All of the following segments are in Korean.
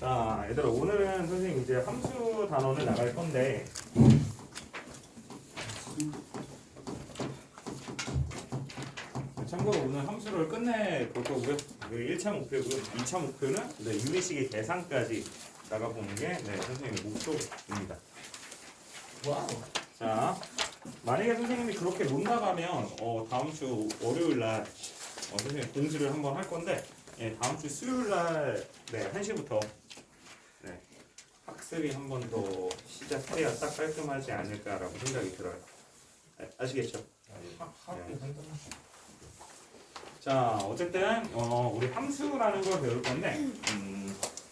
자, 얘들아, 오늘은 선생님 이제 함수 단원을 나갈 건데, 참고로 오늘 함수를 끝내볼 거고요. 1차 목표고요. 2차 목표는 유리식의 계산까지 나가보는 게 선생님의 목표입니다. 와우. 자, 만약에 선생님이 그렇게 못 나가면 다음 주 월요일 날 선생님 공지를 한번 할 건데, 다음 주 수요일 날 1시부터 학습이 한 번 더 시작해야 딱 깔끔하지 않을까라고 생각이 들어요. 아시겠죠? 자, 어쨌든 우리 함수라는 걸 배울 건데,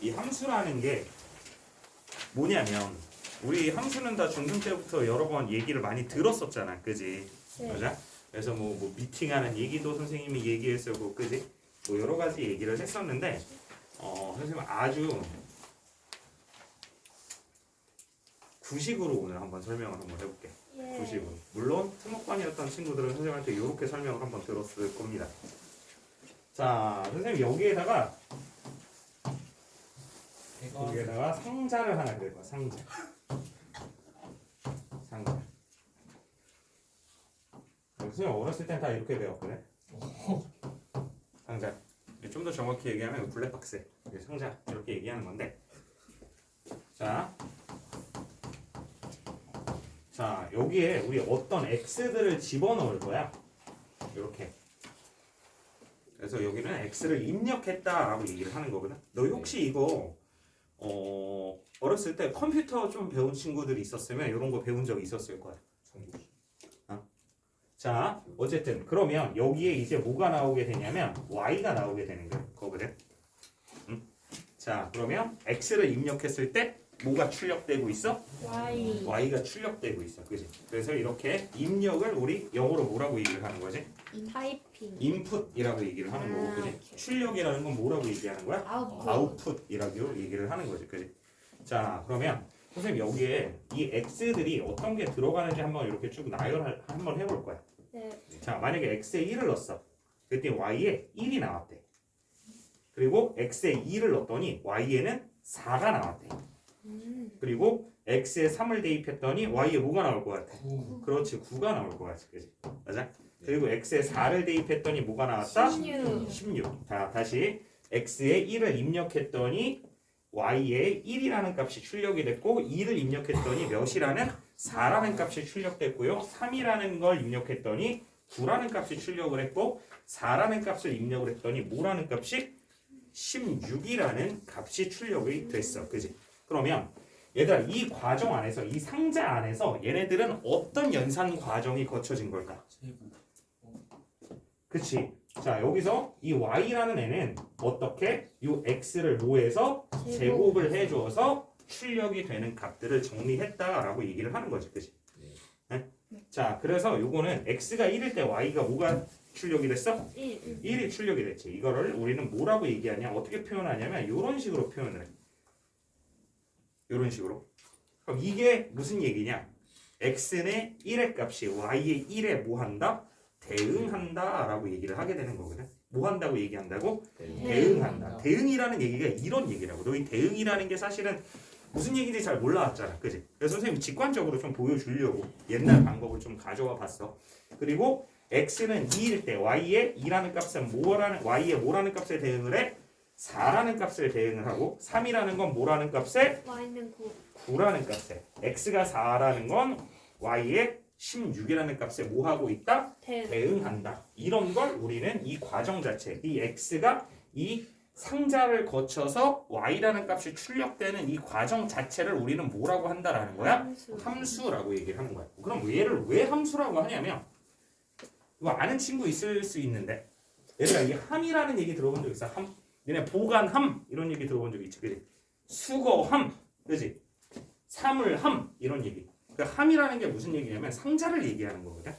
이 함수라는 게 뭐냐면, 우리 함수는 다 중등 때부터 여러 번 얘기를 많이 들었었잖아, 그지? 맞아? 그래서 뭐 미팅하는 얘기도 선생님이 얘기했었고, 그지? 뭐 여러 가지 얘기를 했었는데, 선생님 아주 구식으로 오늘 한번 설명을 한번 해볼게. 구식으로. 물론 특목반이었던 친구들은 선생님한테 이렇게 설명을 한번 들었을 겁니다. 자, 선생님 여기에다가 상자를 하나 그릴 거야. 상자. 선생님 어렸을 땐 다 이렇게 배웠거든. 상자. 좀 더 정확히 얘기하면 블랙박스. 상자 이렇게 얘기하는 건데. 자, 여기에 우리 어떤 x들을 집어넣을 거야. 이렇게. 그래서 여기는 x를 입력했다라고 얘기를 하는 거거든. 너 혹시 이거 어렸을 때 컴퓨터 좀 배운 친구들이 있었으면 이런 거 배운 적 있었을 거야. 자, 어쨌든 그러면 여기에 이제 뭐가 나오게 되냐면 y가 나오게 되는 거거든. 자, 그러면 x를 입력했을 때 뭐가 출력되고 있어? y가 출력되고 있어. 그지? 그래서 이렇게 입력을 우리 영어로 뭐라고 얘기를 하는 거지? 타이핑. 인풋이라고 얘기를 하는 거고, 그지? 출력이라는 건 뭐라고 얘기하는 거야? 아웃풋이라고 얘기를 하는 거지. 그지? 자, 그러면 선생님 여기에 이 x들이 어떤 게 들어가는지 한번 이렇게 쭉 나열을 한번 해볼 거야. 네. 자, 만약에 x에 1을 넣었어. 그때 y에 1이 나왔대. 그리고 x에 2를 넣었더니 y에는 4가 나왔대. 그리고 x에 3을 대입했더니 y에 뭐가 나올 것 같아? 9. 그렇지, 9가 나올 것 같아. 그지? 맞아? 그리고 x에 4를 대입했더니 뭐가 나왔다? 16. 자, 다시 x에 1을 입력했더니 y에 1이라는 값이 출력이 됐고 2를 입력했더니 몇이라는 4라는 값이 출력됐고요. 3이라는 걸 입력했더니 9라는 값이 출력을 했고 4라는 값을 입력을 했더니 뭐라는 값이 16이라는 값이 출력이 됐어. 그지? 그러면 얘들아, 이 과정 안에서, 이 상자 안에서 얘네들은 어떤 연산 과정이 거쳐진 걸까? 그치? 자, 여기서 이 y라는 애는 어떻게 이 x를 뭐해서 제곱을 해줘서 출력이 되는 값들을 정리했다라고 얘기를 하는 거지. 그치? 네? 자, 그래서 요거는 x가 1일 때 y가 뭐가 출력이 됐어? 1이 출력이 됐지. 이거를 우리는 뭐라고 얘기하냐? 어떻게 표현하냐면 이런 식으로 표현을 해. 이런 식으로. 그럼 이게 무슨 얘기냐? x의 1의 값이 y의 1에 뭐 한다? 대응한다 라고 얘기를 하게 되는 거거든. 뭐 한다고 얘기한다고? 대응한다. 대응이라는 얘기가 이런 얘기라고. 너희 대응이라는 게 사실은 무슨 얘기인지 잘 몰라왔잖아. 그지? 그래서 선생님이 직관적으로 좀 보여주려고 옛날 방법을 좀 가져와 봤어. 그리고 x는 2일 때 y의 2라는 값은 y의 뭐라는 값에 대응을 해? 4라는 값을 대응을 하고 3이라는 건 뭐라는 값에? y는 9라는 값에. x가 4라는 건 y의 16이라는 값에 뭐 하고 있다? 대응한다. 이런 걸 우리는 이 과정 자체, 이 x가 이 상자를 거쳐서 y라는 값이 출력되는 이 과정 자체를 우리는 뭐라고 한다라는 거야? 함수라고 얘기를 하는 거야. 그럼 얘를 왜 함수라고 하냐면 이거 아는 친구 있을 수 있는데 얘들아, 이 함이라는 얘기 들어본 적 있어? 함? 얘네 보관함 이런 얘기 들어본 적 있지, 그지? 수거함, 그지? 사물함 이런 얘기. 그 함이라는 게 무슨 얘기냐면 상자를 얘기하는 거거든.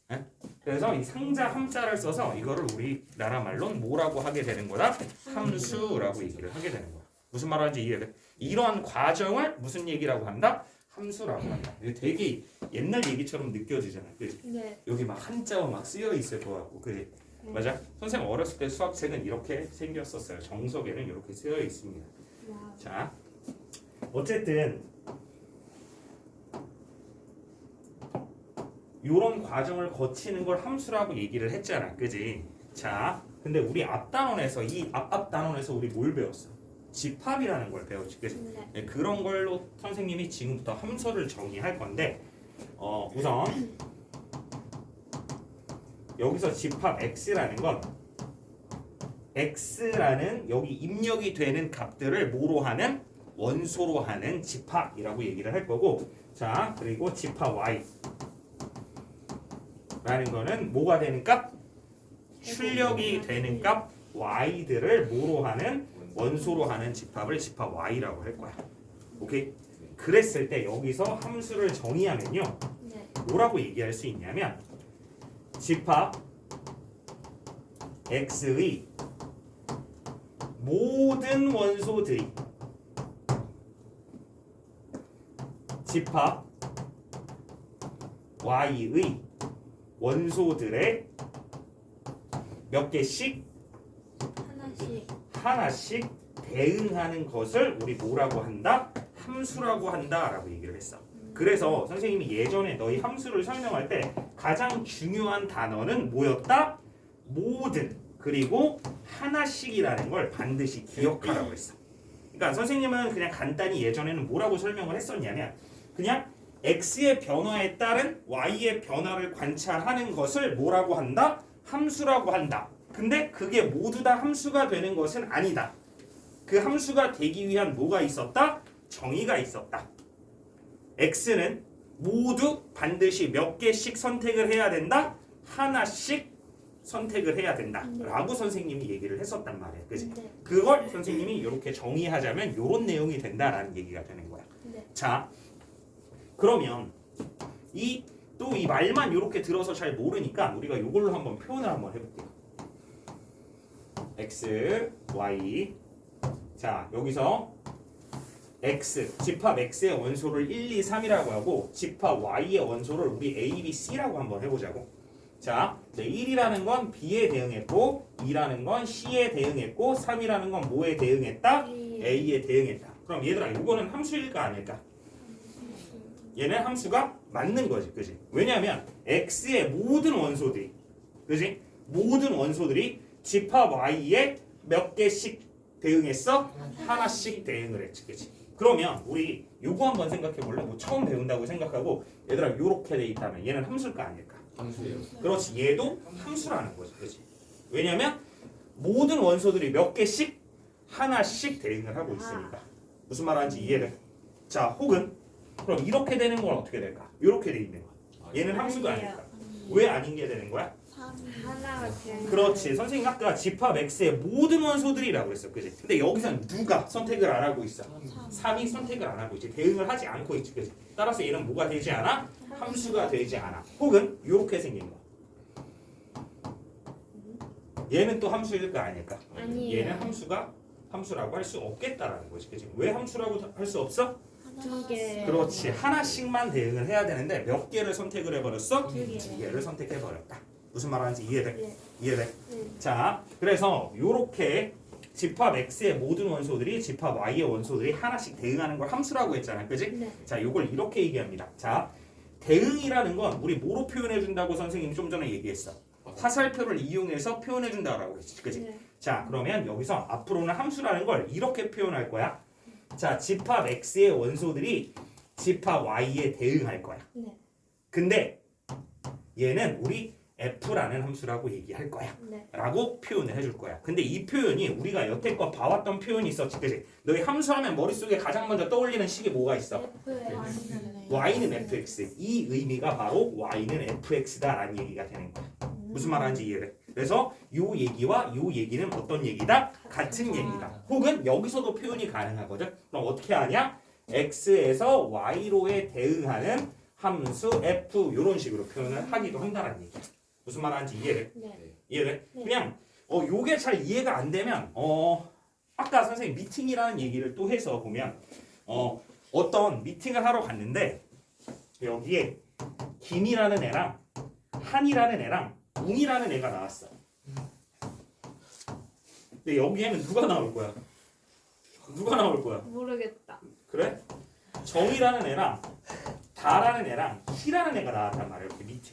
네? 그래서 이 상자 함자를 써서 이거를 우리나라 말로는 뭐라고 하게 되는 거다? 함수라고 얘기를 하게 되는 거야. 무슨 말하는지 이해돼? 이러한 과정을 무슨 얘기라고 한다? 함수라고 한다. 이게 되게 옛날 얘기처럼 느껴지잖아, 그지? 네. 여기 막 한자가 막 쓰여 있을 것 같고, 그지? 맞아? 선생님 어렸을 때 수학책은 이렇게 생겼었어요. 정석에는 이렇게 쓰여 있습니다. 와. 자, 어쨌든 요런 과정을 거치는 걸 함수라고 얘기를 했잖아. 그지? 자, 근데 우리 앞 단원에서 이 앞 단원에서 우리 뭘 배웠어? 집합이라는 걸 배웠지. 그지? 네. 네, 그런 걸로 선생님이 지금부터 함수를 정의할 건데 우선 여기서 집합 x라는 건 x라는 여기 입력이 되는 값들을 뭐로 하는? 원소로 하는 집합이라고 얘기를 할 거고, 자, 그리고 집합 y 라는 거는 뭐가 되는 값? 출력이 되는 값 y들을 뭐로 하는? 원소로 하는 집합을 집합 y라고 할 거야. 오케이? 그랬을 때 여기서 함수를 정의하면요, 네. 뭐라고 얘기할 수 있냐면 집합 x의 모든 원소들이 집합 y의 원소들의 몇 개씩 하나씩 대응하는 것을 우리 뭐라고 한다? 함수라고 한다라고 얘기를 했어. 그래서 선생님이 예전에 너희 함수를 설명할 때 가장 중요한 단어는 뭐였다? 모든, 그리고 하나씩이라는 걸 반드시 기억하라고 했어. 그러니까 선생님은 그냥 간단히 예전에는 뭐라고 설명을 했었냐면 그냥 x의 변화에 따른 y의 변화를 관찰하는 것을 뭐라고 한다? 함수라고 한다. 근데 그게 모두 다 함수가 되는 것은 아니다. 그 함수가 되기 위한 뭐가 있었다? 정의가 있었다. x는 모두 반드시 몇 개씩 선택을 해야 된다? 하나씩 선택을 해야 된다. 라고 선생님이 얘기를 했었단 말이야. 그치? 네. 그걸 선생님이 이렇게 정의하자면 이런 내용이 된다라는 얘기가 되는 거야. 네. 자, 그러면 이 말만 이렇게 들어서 잘 모르니까 우리가 이걸로 한번 표현을 한번 해볼게요. x, y. 자, 여기서 x, 집합 x의 원소를 1, 2, 3이라고 하고 집합 y의 원소를 우리 a, b, c라고 한번 해보자고. 자, 1이라는 건 b에 대응했고 2라는 건 c에 대응했고 3이라는 건 뭐에 대응했다? a에 대응했다. 그럼 얘들아, 이거는 함수일까 아닐까? 얘는 함수가 맞는 거지, 그지? 왜냐하면 x의 모든 원소들이, 그지? 모든 원소들이 집합 y에 몇 개씩 대응했어? 하나씩 대응을 했지, 그지? 그러면 우리 요거 한번 생각해 볼래? 뭐 처음 배운다고 생각하고 얘들아 요렇게 돼 있다면 얘는 함수일까 아닐까? 함수예요. 그렇지, 얘도 함수라는 거지, 그지? 왜냐하면 모든 원소들이 몇 개씩 하나씩 대응을 하고 있으니까. 무슨 말하는지 이해돼? 자, 혹은 그럼 이렇게 되는 건 어떻게 될까? 이렇게 돼 있는 거야. 얘는 함수가 아닐까? 왜 아닌 게 되는 거야? 하나가 되는 그렇지. 선생님 아까 집합 x의 모든 원소들이라고 했어. 그지? 근데 여기서는 누가 선택을 안 하고 있어? 3이 선택을 안 하고 있지. 대응을 하지 않고 있지. 그지? 따라서 얘는 뭐가 되지 않아? 함수가 되지 않아. 혹은 이렇게 생긴 거. 얘는 또 함수일까 아닐까? 아니에요. 얘는 함수라고 할 수 없겠다라는 거지. 그지? 왜 함수라고 할 수 없어? 두 개. 그렇지. 하나씩만 대응을 해야 되는데 몇 개를 선택을 해버렸어? 두 개. 두 개를 선택해버렸다. 무슨 말하는지 이해돼? 네. 이해돼? 네. 자, 그래서 요렇게 집합 x의 모든 원소들이 집합 y의 원소들이 하나씩 대응하는 걸 함수라고 했잖아. 그지? 네. 자, 요걸 이렇게 얘기합니다. 자, 대응이라는 건 우리 뭐로 표현해 준다고 선생님이 좀 전에 얘기했어. 화살표를 이용해서 표현해 준다라고 했지. 그지? 네. 자, 그러면 여기서 앞으로는 함수라는 걸 이렇게 표현할 거야. 자, 집합 x의 원소들이 집합 y에 대응할 거야. 네. 근데 얘는 우리 f라는 함수라고 얘기할 거야. 네. 라고 표현을 해줄 거야. 근데 이 표현이 우리가 여태껏 봐왔던 표현이 있었지, 그지? 너희 함수하면 머릿속에 가장 먼저 떠올리는 식이 뭐가 있어? y는 fx. 이 의미가 바로 y는 fx다라는 얘기가 되는 거야. 무슨 말하는지 이해돼? 그래서 요 얘기와 요 얘기는 어떤 얘기다? 같은 얘기다. 혹은 여기서도 표현이 가능하거든. 그럼 어떻게 하냐? x에서 y로에 대응하는 함수 f 이런 식으로 표현을 하기도 한다는 얘기야. 무슨 말하는지 이해돼? 네. 이해돼? 네. 그냥 요게 잘 이해가 안 되면 아까 선생님 미팅이라는 얘기를 또 해서 보면 어떤 미팅을 하러 갔는데 여기에 김이라는 애랑 한이라는 애랑 웅이라는 애가 나왔어. 근데 여기에는 누가 나올 거야? 누가 나올 거야? 모르겠다. 그래? 정이라는 애랑 다라는 애랑 희라는 애가 나왔단 말이야. 이렇게 밑에.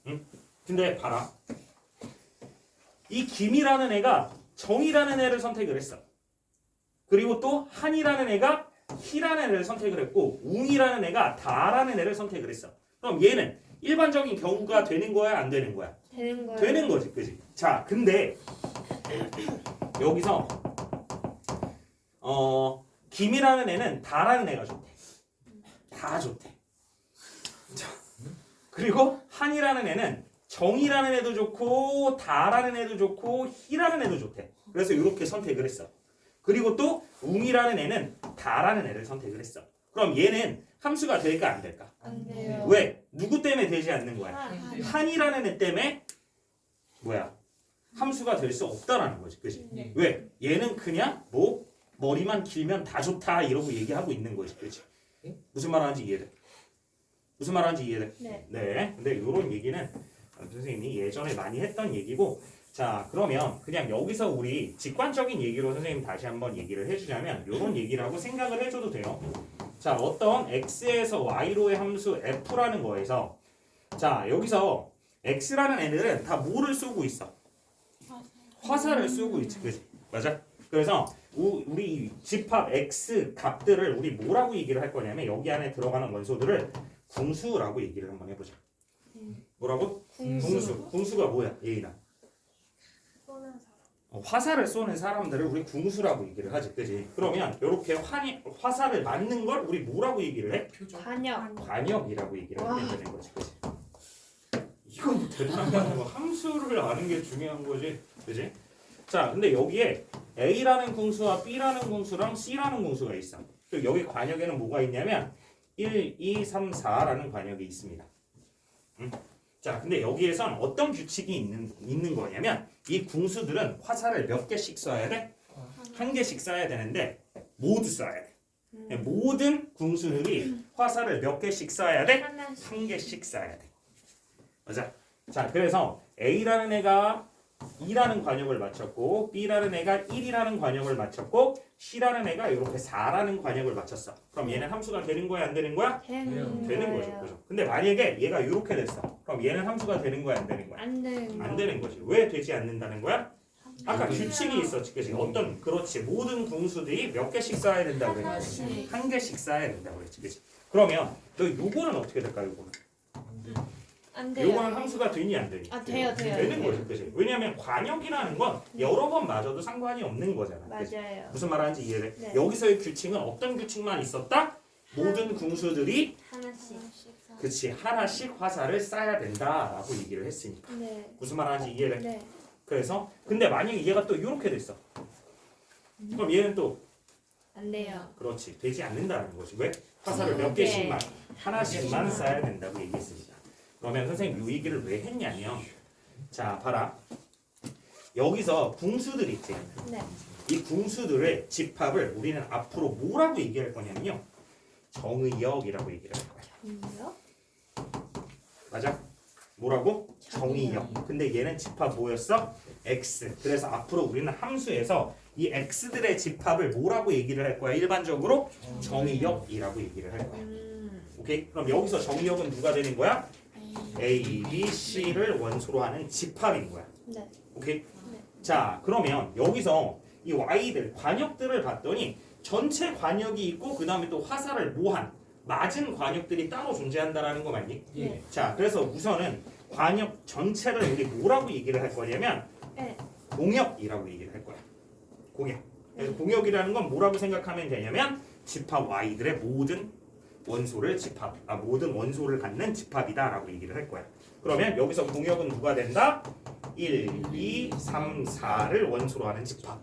응? 근데 봐라. 이 김이라는 애가 정이라는 애를 선택을 했어. 그리고 또 한이라는 애가 희라는 애를 선택을 했고 웅이라는 애가 다라는 애를 선택을 했어. 그럼 얘는 일반적인 경우가 되는 거야, 안 되는 거야? 되는 거예요. 되는 거지, 그지? 자, 근데 여기서 김이라는 애는 다라는 애가 좋대. 다 좋대. 자, 그리고 한이라는 애는 정이라는 애도 좋고 다라는 애도 좋고 희라는 애도 좋대. 그래서 이렇게 선택을 했어. 그리고 또 웅이라는 애는 다라는 애를 선택을 했어. 그럼 얘는 함수가 될까 안 될까? 안 돼요. 왜? 누구 때문에 되지 않는 거야? 한. 한이라는 애 때문에 뭐야? 함수가 될 수 없다라는 거지, 그지? 네. 왜? 얘는 그냥 뭐 머리만 길면 다 좋다 이러고 얘기하고 있는 거지, 그지? 무슨 말하는지 이해돼? 무슨 말하는지 이해돼? 네. 네. 근데 이런 얘기는 선생님이 예전에 많이 했던 얘기고, 자 그러면 그냥 여기서 우리 직관적인 얘기로 선생님 다시 한번 얘기를 해주자면 이런 얘기라고 생각을 해줘도 돼요. 자 어떤 x에서 y로의 함수 f라는 거에서 자 여기서 x라는 애들은 다 뭐를 쓰고 있어? 화살을 쓰고 있지, 그지? 맞아? 그래서 우리 집합 x 값들을 우리 뭐라고 얘기를 할 거냐면 여기 안에 들어가는 원소들을 궁수라고 얘기를 한번 해보자. 뭐라고? 궁수. 궁수가 뭐야, 예인아? 쏘는 사람. 화살을 쏘는 사람들을 우리 궁수라고 얘기를 하지, 그지? 그러면 이렇게 화살을 맞는 걸 우리 뭐라고 얘기를 해? 관역. 관역이라고 얘기를 하게 되는 거지, 그지? 이건 뭐 대단한 거 아니고 함수를 아는 게 중요한 거지, 그지? 자, 근데 여기에 A라는 궁수와 B라는 궁수랑 C라는 궁수가 있어. 그리고 여기 관역에는 뭐가 있냐면 1, 2, 3, 4라는 관역이 있습니다. 자, 근데 여기에선 어떤 규칙이 있는 거냐면 이 궁수들은 화살을 몇 개씩 쏴야 돼? 한 개씩 쏴야 되는데 모두 쏴야 돼. 모든 궁수들이 화살을 몇 개씩 쏴야 돼? 하나씩. 한 개씩 쏴야 돼. 맞아. 자, 그래서 A라는 애가 2라는 관역을 맞췄고 B라는 애가 1이라는 관역을 맞췄고 C라는 애가 이렇게 4라는 관역을 맞췄어. 그럼 얘는 함수가 되는 거야, 안 되는 거야? 되는 되는 거죠. 거예요. 그죠? 근데 만약에 얘가 이렇게 됐어. 그럼 얘는 함수가 되는 거야, 안 되는 거야? 안 되는 거. 안 되는 거지. 왜 되지 않는다는 거야? 아까 네. 규칙이 있었지, 그지? 어떤 그렇지. 모든 궁수들이 몇 개씩 쌓아야 된다고 그랬지. 하나씩. 한 개씩 쌓아야 된다고 그랬지, 그지? 그러면 너 요거는 어떻게 될까, 요거는? 안 돼요. 요거는 함수가 되니 안 되니? 아 돼요, 돼요. 되는 돼요. 거죠, 그지? 왜냐하면 관역이라는 건 여러 번 맞아도 상관이 없는 거잖아, 그지? 맞아요. 무슨 말하는지 이해돼? 네. 여기서의 규칙은 어떤 규칙만 있었다? 모든 궁수들이 하나씩. 그치 하나씩 화살을 쏴야 된다라고 얘기를 했으니까 네. 무슨 말하는지 이해돼? 네. 그래서 근데 만약에 얘가 또 이렇게 됐어. 그럼 얘는 또 안 돼요. 그렇지 되지 않는다는 거지. 왜? 화살을 몇 네. 개씩만 하나씩만 쏴야 된다고 얘기했으니까. 그러면 선생님 이 얘기를 왜 했냐면 자 봐라 여기서 궁수들 있지. 네. 이 궁수들의 집합을 우리는 앞으로 뭐라고 얘기할 거냐면요 정의역이라고 얘기를 할 거야. 뭐요? 맞아? 뭐라고? 정의역. 근데 얘는 집합 뭐였어? x. 그래서 앞으로 우리는 함수에서 이 x들의 집합을 뭐라고 얘기를 할 거야? 일반적으로 정의역이라고 얘기를 할 거야. 오케이? 그럼 여기서 정의역은 누가 되는 거야? A, B, C를 원소로 하는 집합인 거야. 네. 오케이? 자, 그러면 여기서 이 y들, 관역들을 봤더니 전체 관역이 있고 그 다음에 또 화살을 모한 맞은 관역들이 따로 존재한다라는 거 맞니? 네. 자, 그래서 우선은 관역 전체를 우리 뭐라고 얘기를 할 거냐면 네. 공역이라고 얘기를 할 거야. 공역. 그래서 공역이라는 건 뭐라고 생각하면 되냐면 집합 y들의 모든 원소를 모든 원소를 갖는 집합이다라고 얘기를 할 거야. 그러면 여기서 공역은 누가 된다? 1, 2, 3, 4를 원소로 하는 집합.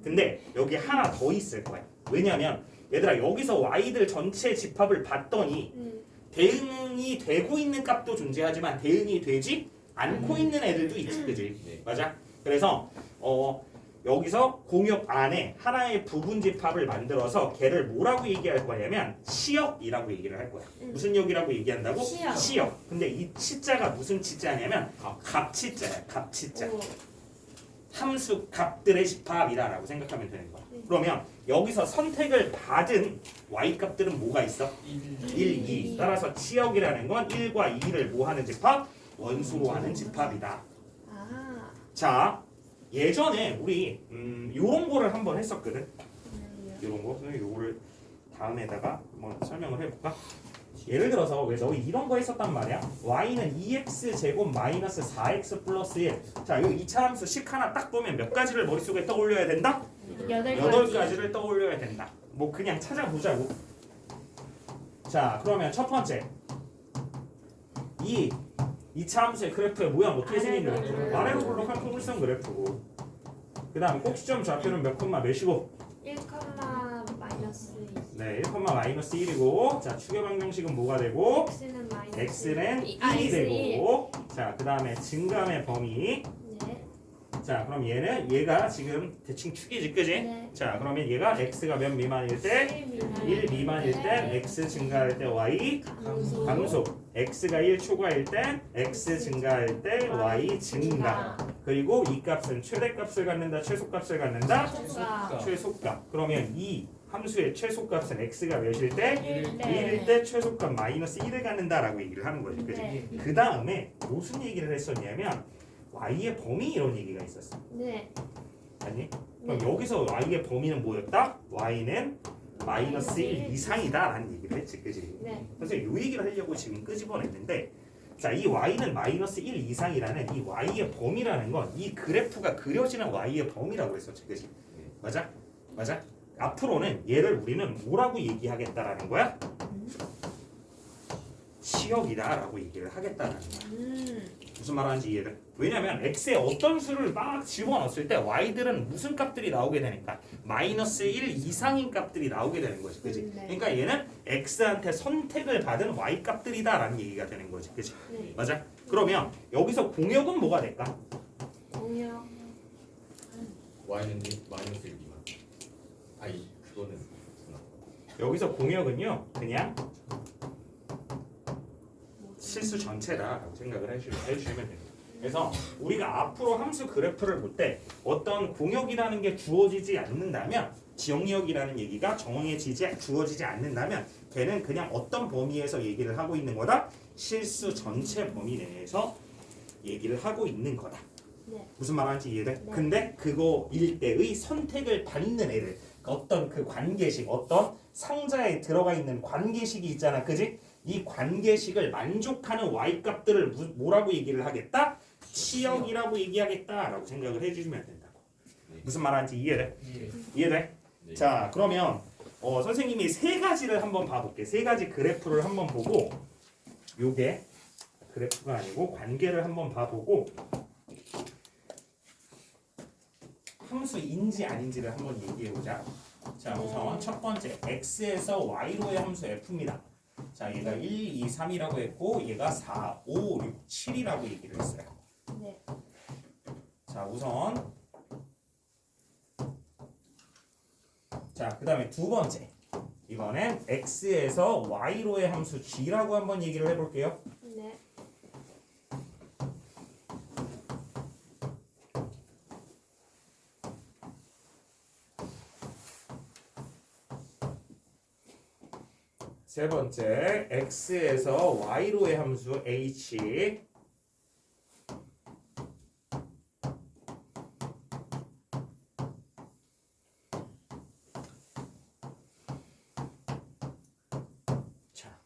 근데 여기 하나 더 있을 거야. 왜냐면 얘들아 여기서 y들 전체 집합을 봤더니 대응이 되고 있는 값도 존재하지만 대응이 되지 않고 있는 애들도 있지, 그지? 네. 맞아? 그래서 여기서 공역 안에 하나의 부분 집합을 만들어서 걔를 뭐라고 얘기할 거냐면 시역이라고 얘기를 할 거야. 무슨 역이라고 얘기한다고? 시역. 시역. 근데 이 치자가 무슨 치자냐면 갑치자야, 갑치자. 오. 함수 값들의 집합이다라고 생각하면 되는 거야. 그러면 여기서 선택을 받은 y 값들은 뭐가 있어? 1, 2. 따라서 치역이라는 건 1과 2를 뭐 하는 집합? 원수로 하는 집합이다. 아. 자, 예전에 우리 요런 거를 한번 했었거든. 요런 거. 요거를 다음에다가 한번 설명을 해볼까? 예를 들어서 왜 너희 이런 거 했었단 말이야? y는 2x 제곱 마이너스 4x 플러스 1. 자, 요 2차 함수 식 하나 딱 보면 몇 가지를 머릿속에 떠올려야 된다? 8가지를 떠올려야 된다. 뭐 그냥 찾아보자고. 자, 그러면 첫 번째. 이 2차 함수의 그래프의 모양 어떻게 생긴 그래프? 아래로 볼록한 통일성 그래프고. 그 다음 꼭지점 좌표는 몇 콤마 몇이고? 1, 마이너스 2. 네, 1, 마이너스 1이고. 자, 추계 방정식은 뭐가 되고? x는 마이너스 x는 1이 X 되고. 자, 그 다음에 증감의 범위. 네. 자, 그럼 얘가 지금 대충 축이지, 그지? 네. 자, 그러면 얘가 x가 몇 미만일 때? 1 미만일 땐 x 증가할 때 y 감소. x가 1 초과일 땐 x 증가할 때 y 증가. 그리고 이 값은 최대값을 갖는다, 최소값을 갖는다? 최소값. 그러면 이 함수의 최소값은 x가 몇일 때? 1일 때 최소값 마이너스 1을 갖는다라고 얘기를 하는 거지, 그지? 네. 그 다음에 무슨 얘기를 했었냐면 y의 범위 이런 얘기가 있었어. 네. 아니? 그럼 여기서 y의 범위는 뭐였다? y는 마이너스 1 이상이다 라는 얘기를 했지, 그지? 네. 그래서 이 얘기를 하려고 지금 끄집어냈는데, 자, 이 y는 마이너스 1 이상이라는 이 y의 범위라는 건 이 그래프가 그려지는 y의 범위라고 했었지, 그지? 맞아? 맞아? 앞으로는 얘를 우리는 뭐라고 얘기하겠다라는 거야? 치역이다라고 얘기를 하겠다라는 거야. 무슨 말하는지 이해돼? 왜냐면 x에 어떤 수를 막 집어넣었을 때 y들은 무슨 값들이 나오게 되니까 마이너스 1 이상인 값들이 나오게 되는 거지, 그지? 네. 그러니까 얘는 x한테 선택을 받은 y 값들이다라는 얘기가 되는 거지, 그지? 네. 맞아? 그러면 여기서 공역은 뭐가 될까? 공역. y는 마이너스 1 미만. 아니 그거는 여기서 공역은요 그냥 실수 전체다라고 생각을 해주시면 됩니다. 그래서 우리가 앞으로 함수 그래프를 볼 때 어떤 공역이라는 게 주어지지 않는다면, 지역역이라는 얘기가 주어지지 않는다면 걔는 그냥 어떤 범위에서 얘기를 하고 있는 거다? 실수 전체 범위 내에서 얘기를 하고 있는 거다. 네. 무슨 말하는지 이해돼? 네. 근데 그거일 때의 선택을 받는 애들, 어떤 그 관계식, 어떤 상자에 들어가 있는 관계식이 있잖아, 그지? 이 관계식을 만족하는 y 값들을 뭐라고 얘기를 하겠다? 치역이라고 얘기하겠다라고 생각을 해주시면 된다고. 무슨 말하는지 이해돼? 이해돼? 네. 자, 그러면 선생님이 세 가지를 한번 봐볼게. 세 가지 그래프를 한번 보고, 요게 그래프가 아니고 관계를 한번 봐보고 함수인지 아닌지를 한번 얘기해보자. 자, 우선 첫 번째 x에서 y로의 함수 f입니다. 자, 얘가 1, 2, 3이라고 했고 얘가 4, 5, 6, 7이라고 얘기를 했어요. 네. 자, 우선 자, 그 다음에 두 번째 이번엔 x에서 y로의 함수 g라고 한번 얘기를 해볼게요. 네. 세 번째 x에서 y로의 함수 h. 자,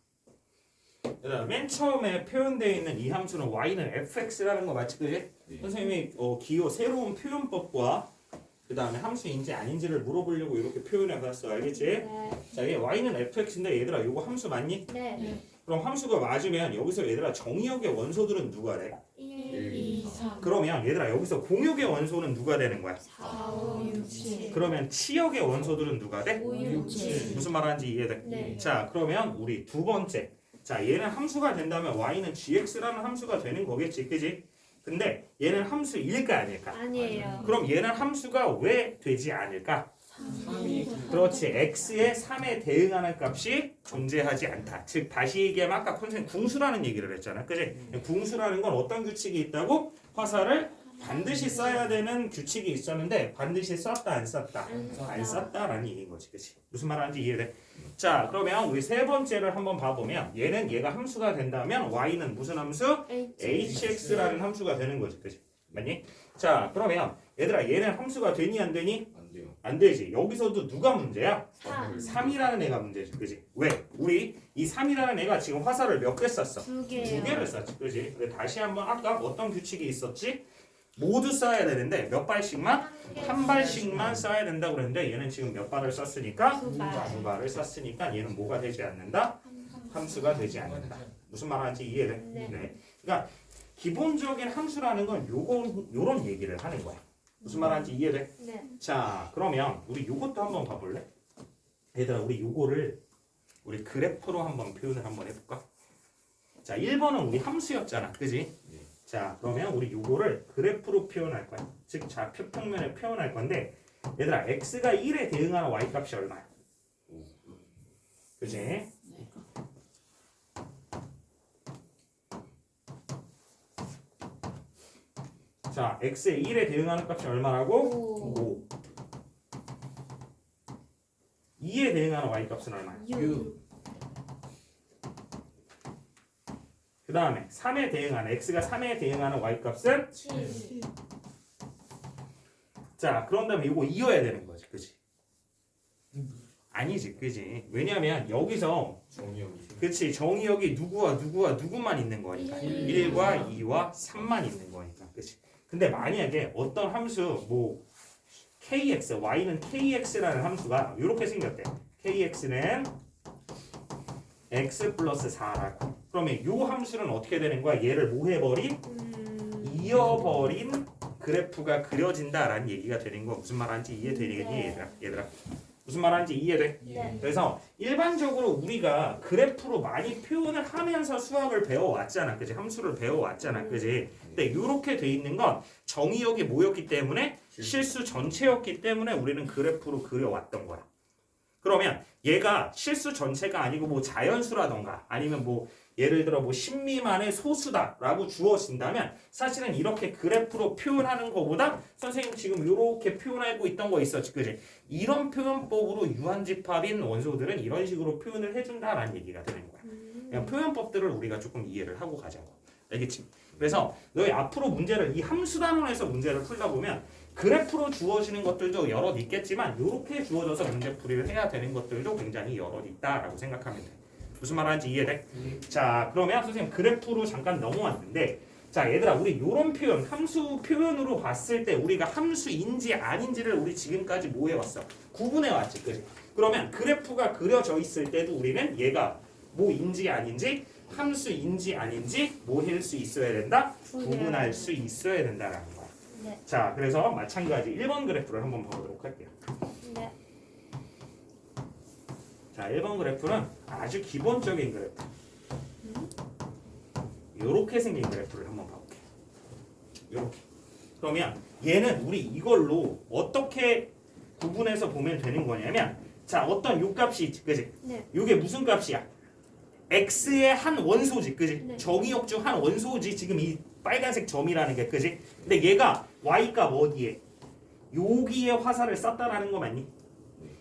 그다음 맨 처음에 표현되어 있는 이 함수는 y는 fx라는 거 맞지, 그지? 네. 선생님이 기호 새로운 표현법과 그 다음에 함수인지 아닌지를 물어보려고 이렇게 표현해봤어, 알겠지? 네. 자, 얘 y는 fx인데 얘들아 이거 함수 맞니? 네. 그럼 함수가 맞으면 여기서 얘들아 정의역의 원소들은 누가 돼? 1, 2, 3, 그러면 얘들아 여기서 공역의 원소는 누가 되는 거야? 4, 5, 6, 7. 그러면 치역의 원소들은 누가 돼? 5, 6, 7. 무슨 말하는지 이해돼? 네. 자, 그러면 우리 두 번째. 자, 얘는 함수가 된다면 y는 gx라는 함수가 되는 거겠지, 그지? 근데 얘는 함수일까 아닐까? 아니에요. 그럼 얘는 함수가 왜 되지 않을까? 3이 그렇지, x의 3에 대응하는 값이 존재하지 않다. 즉 다시 얘기하면 아까 선생님 궁수라는 얘기를 했잖아, 그지? 궁수라는 건 어떤 규칙이 있다고? 화살을 반드시 써야 되는 규칙이 있었는데 반드시 썼다 안 썼다? 안 안 썼다라는 얘기인 거지, 그렇지? 무슨 말하는지 이해돼? 자, 그러면 우리 세 번째를 한번 봐보면 얘는 얘가 함수가 된다면 y는 무슨 함수? hx라는 함수가 되는 거지, 그렇지? 맞니? 자, 그러면 얘들아 얘는 함수가 되니 안 되니? 안 돼요. 안 되지. 여기서도 누가 문제야? 3. 3이라는 애가 문제지, 그렇지? 왜? 우리 이 3이라는 애가 지금 화살을 몇 개 썼어? 2개요. 2개를 썼지, 그렇지? 근데 다시 한번 아까 어떤 규칙이 있었지? 모두 써야 되는데 몇 발씩만? 한 발씩만 써야 된다고 그랬는데 얘는 지금 몇 발을 썼으니까? 2발. 2발을 썼으니까 얘는 뭐가 되지 않는다? 함수가 되지 않는다. 무슨 말하는지 이해돼? 네. 그러니까 기본적인 함수라는 건 요런 얘기를 하는 거야. 무슨 말하는지 이해돼? 네. 자, 그러면 우리 요것도 한번 봐볼래? 얘들아, 우리 요거를 우리 그래프로 한번 표현을 한번 해볼까? 자, 1번은 우리 함수였잖아, 그지? 네. 자, 그러면 우리 요거를 그래프로 표현할 거야. 즉 좌표 평면에 표현할 건데, 얘들아, x가 1에 대응하는 y 값이 얼마야? 그지? 자, x의 1에 대응하는 값이 얼마라고? 5. 2에 대응하는 y 값은 얼마야? 6. 그 다음에 3에 대응하는 x가 3에 대응하는 y 값은 7. 자, 그런 다음에 이거 이어야 되는 거지, 그지? 아니지, 그지? 왜냐면 여기서 정의역이 그치 정의역이 누구만 있는 거니까 1과 2와 3만 있는 거니까, 그치? 근데 만약에 어떤 함수 뭐 kx, y는 kx라는 함수가 이렇게 생겼대. kx는 x 플러스 4라고. 그러면 이 함수는 어떻게 되는 거야? 얘를 뭐 해버린? 이어버린 그래프가 그려진다라는 얘기가 되는 거. 무슨 말하는지 이해되겠니, 얘들아? 무슨 말하는지 이해돼? 네. 그래서 일반적으로 우리가 그래프로 많이 표현을 하면서 수학을 배워왔잖아, 그지? 함수를 배워왔잖아, 그지? 근데 이렇게 돼 있는 건 정의역이 뭐였기 때문에 실수 전체였기 때문에 우리는 그래프로 그려왔던 거야. 그러면 얘가 실수 전체가 아니고 뭐 자연수라던가 아니면 뭐 예를 들어 뭐 10미만의 소수다라고 주어진다면 사실은 이렇게 그래프로 표현하는 것보다 선생님 지금 이렇게 표현하고 있던 거 있었지, 그지? 이런 표현법으로 유한집합인 원소들은 이런 식으로 표현을 해준다라는 얘기가 되는 거야. 그냥 표현법들을 우리가 조금 이해를 하고 가자고. 알겠지? 그래서 너희 앞으로 문제를 이 함수 단원에서 문제를 풀다 보면 그래프로 주어지는 것들도 여럿 있겠지만 이렇게 주어져서 문제풀이를 해야 되는 것들도 굉장히 여럿 있다라고 생각하면 돼. 무슨 말하는지 이해돼? 자, 그러면 선생님 그래프로 잠깐 넘어왔는데, 자 얘들아, 우리 이런 표현, 함수 표현으로 봤을 때 우리가 함수인지 아닌지를 우리 지금까지 뭐 해왔어? 구분해 왔지, 그지? 그러면 그래프가 그려져 있을 때도 우리는 얘가 뭐인지 아닌지, 함수인지 아닌지 뭐 할 수 있어야 된다? 구분할 수 있어야 된다라는 거야. 네. 자, 그래서 마찬가지 1번 그래프를 한번 봐보도록 할게요. 네. 자, 1번 그래프는 아주 기본적인 그래프. 요렇게 생긴 그래프를 한번 봐볼게요. 요렇게. 그러면 얘는 우리 이걸로 어떻게 구분해서 보면 되는 거냐면, 자, 어떤 요 값이 있지, 그지? 네. 요게 무슨 값이야? x의 한 원소지, 그지? 네. 정의역 중 한 원소지, 지금 이 빨간색 점이라는 게, 그지? 근데 얘가 y 값 어디에? 여기에 화살을 쐈다라는 거 맞니?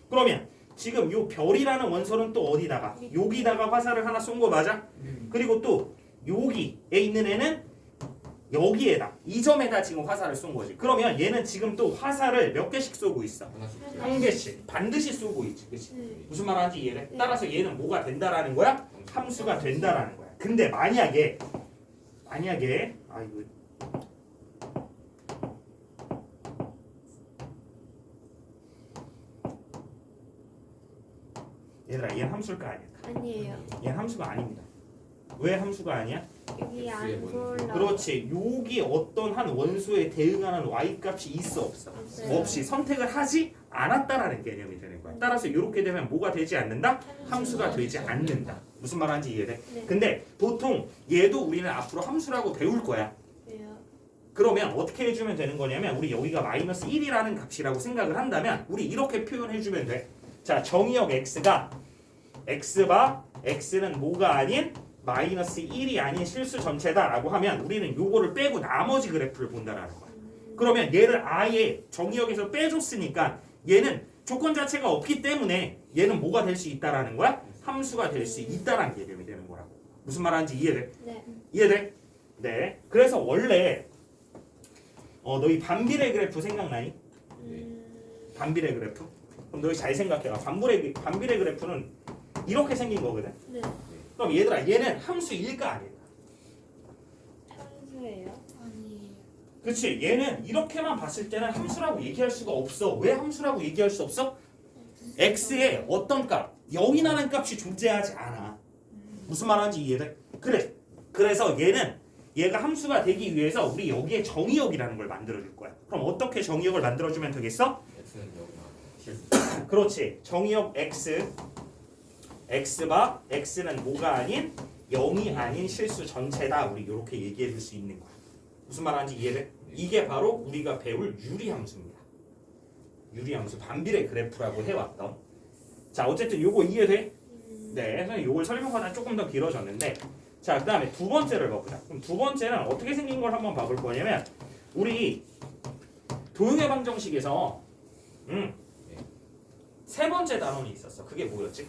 그러면 지금 요 별이라는 원소는 또 어디다가? 여기다가 화살을 하나 쏜 거 맞아? 그리고 또 여기에 있는 애는 여기에다, 이 점에다 지금 화살을 쏜 거지. 그러면 얘는 지금 또 화살을 몇 개씩 쏘고 있어? 하나씩 한 개씩 반드시 쏘고 있지, 그치? 네. 무슨 말하는지 이해돼? 따라서 얘는 뭐가 된다라는 거야? 함수가 된다라는 거야. 근데 만약에 아이고, 얘들아, 얘는 함수일까 아니야? 아니에요. 얘는 함수가 아닙니다. 왜 함수가 아니야? 여기 X의 안 원소. 올라. 그렇지. 여기 어떤 한 원소에 대응하는 y 값이 있어 없어? 없어요. 없이 선택을 하지 않았다라는 개념이 되는 거야. 따라서 이렇게 되면 뭐가 되지 않는다? 함수가 되지 않는다. 무슨 말하는지 이해돼? 네. 근데 보통 얘도 우리는 앞으로 함수라고 배울 거야. 왜요? 그러면 어떻게 해주면 되는 거냐면, 우리 여기가 마이너스 1이라는 값이라고 생각을 한다면 우리 이렇게 표현해주면 돼. 자, 정의역 x가 x바 x는 뭐가 아닌 마이너스 1이 아닌 실수 전체다라고 하면 우리는 요거를 빼고 나머지 그래프를 본다라는 거야. 그러면 얘를 아예 정의역에서 빼줬으니까 얘는 조건 자체가 없기 때문에 얘는 뭐가 될 수 있다라는 거야? 함수가 될 수 있다라는 개념이 되는 거라고. 무슨 말하는지 이해돼? 네. 이해돼? 네. 그래서 원래 너희 반비례 그래프 생각나니? 반비례 그래프? 그럼 너희 잘 생각해봐. 반비례 그래프는 이렇게 생긴 거거든. 네. 그럼 얘들아 얘는 함수일까 아닐까? 함수예요? 아니에요. 그치? 얘는 이렇게만 봤을 때는 함수라고 얘기할 수가 없어. 왜 함수라고 얘기할 수 없어? x의 어떤 값, 0이라는 값이 존재하지 않아. 무슨 말하는지 이해돼? 그래. 그래서 얘가 함수가 되기 위해서 우리 여기에 정의역이라는 걸 만들어줄 거야. 그럼 어떻게 정의역을 만들어주면 되겠어? x는 여기나 실수. 그렇지. 정의역 x바 x는 뭐가 아닌 0이 아닌 실수 전체다. 우리 이렇게 얘기해 줄 수 있는 거야. 무슨 말하는지 이해돼? 이게 바로 우리가 배울 유리함수입니다. 유리함수 반비례 그래프라고 해왔던. 자 어쨌든 요거 이해돼? 네. 선생님 요걸 설명하다 조금 더 길어졌는데 자 그 다음에 두 번째를 봐보자. 그럼 두 번째는 어떻게 생긴 걸 한번 봐볼 거냐면 우리 도형의 방정식에서 세 번째 단원이 있었어. 그게 뭐였지?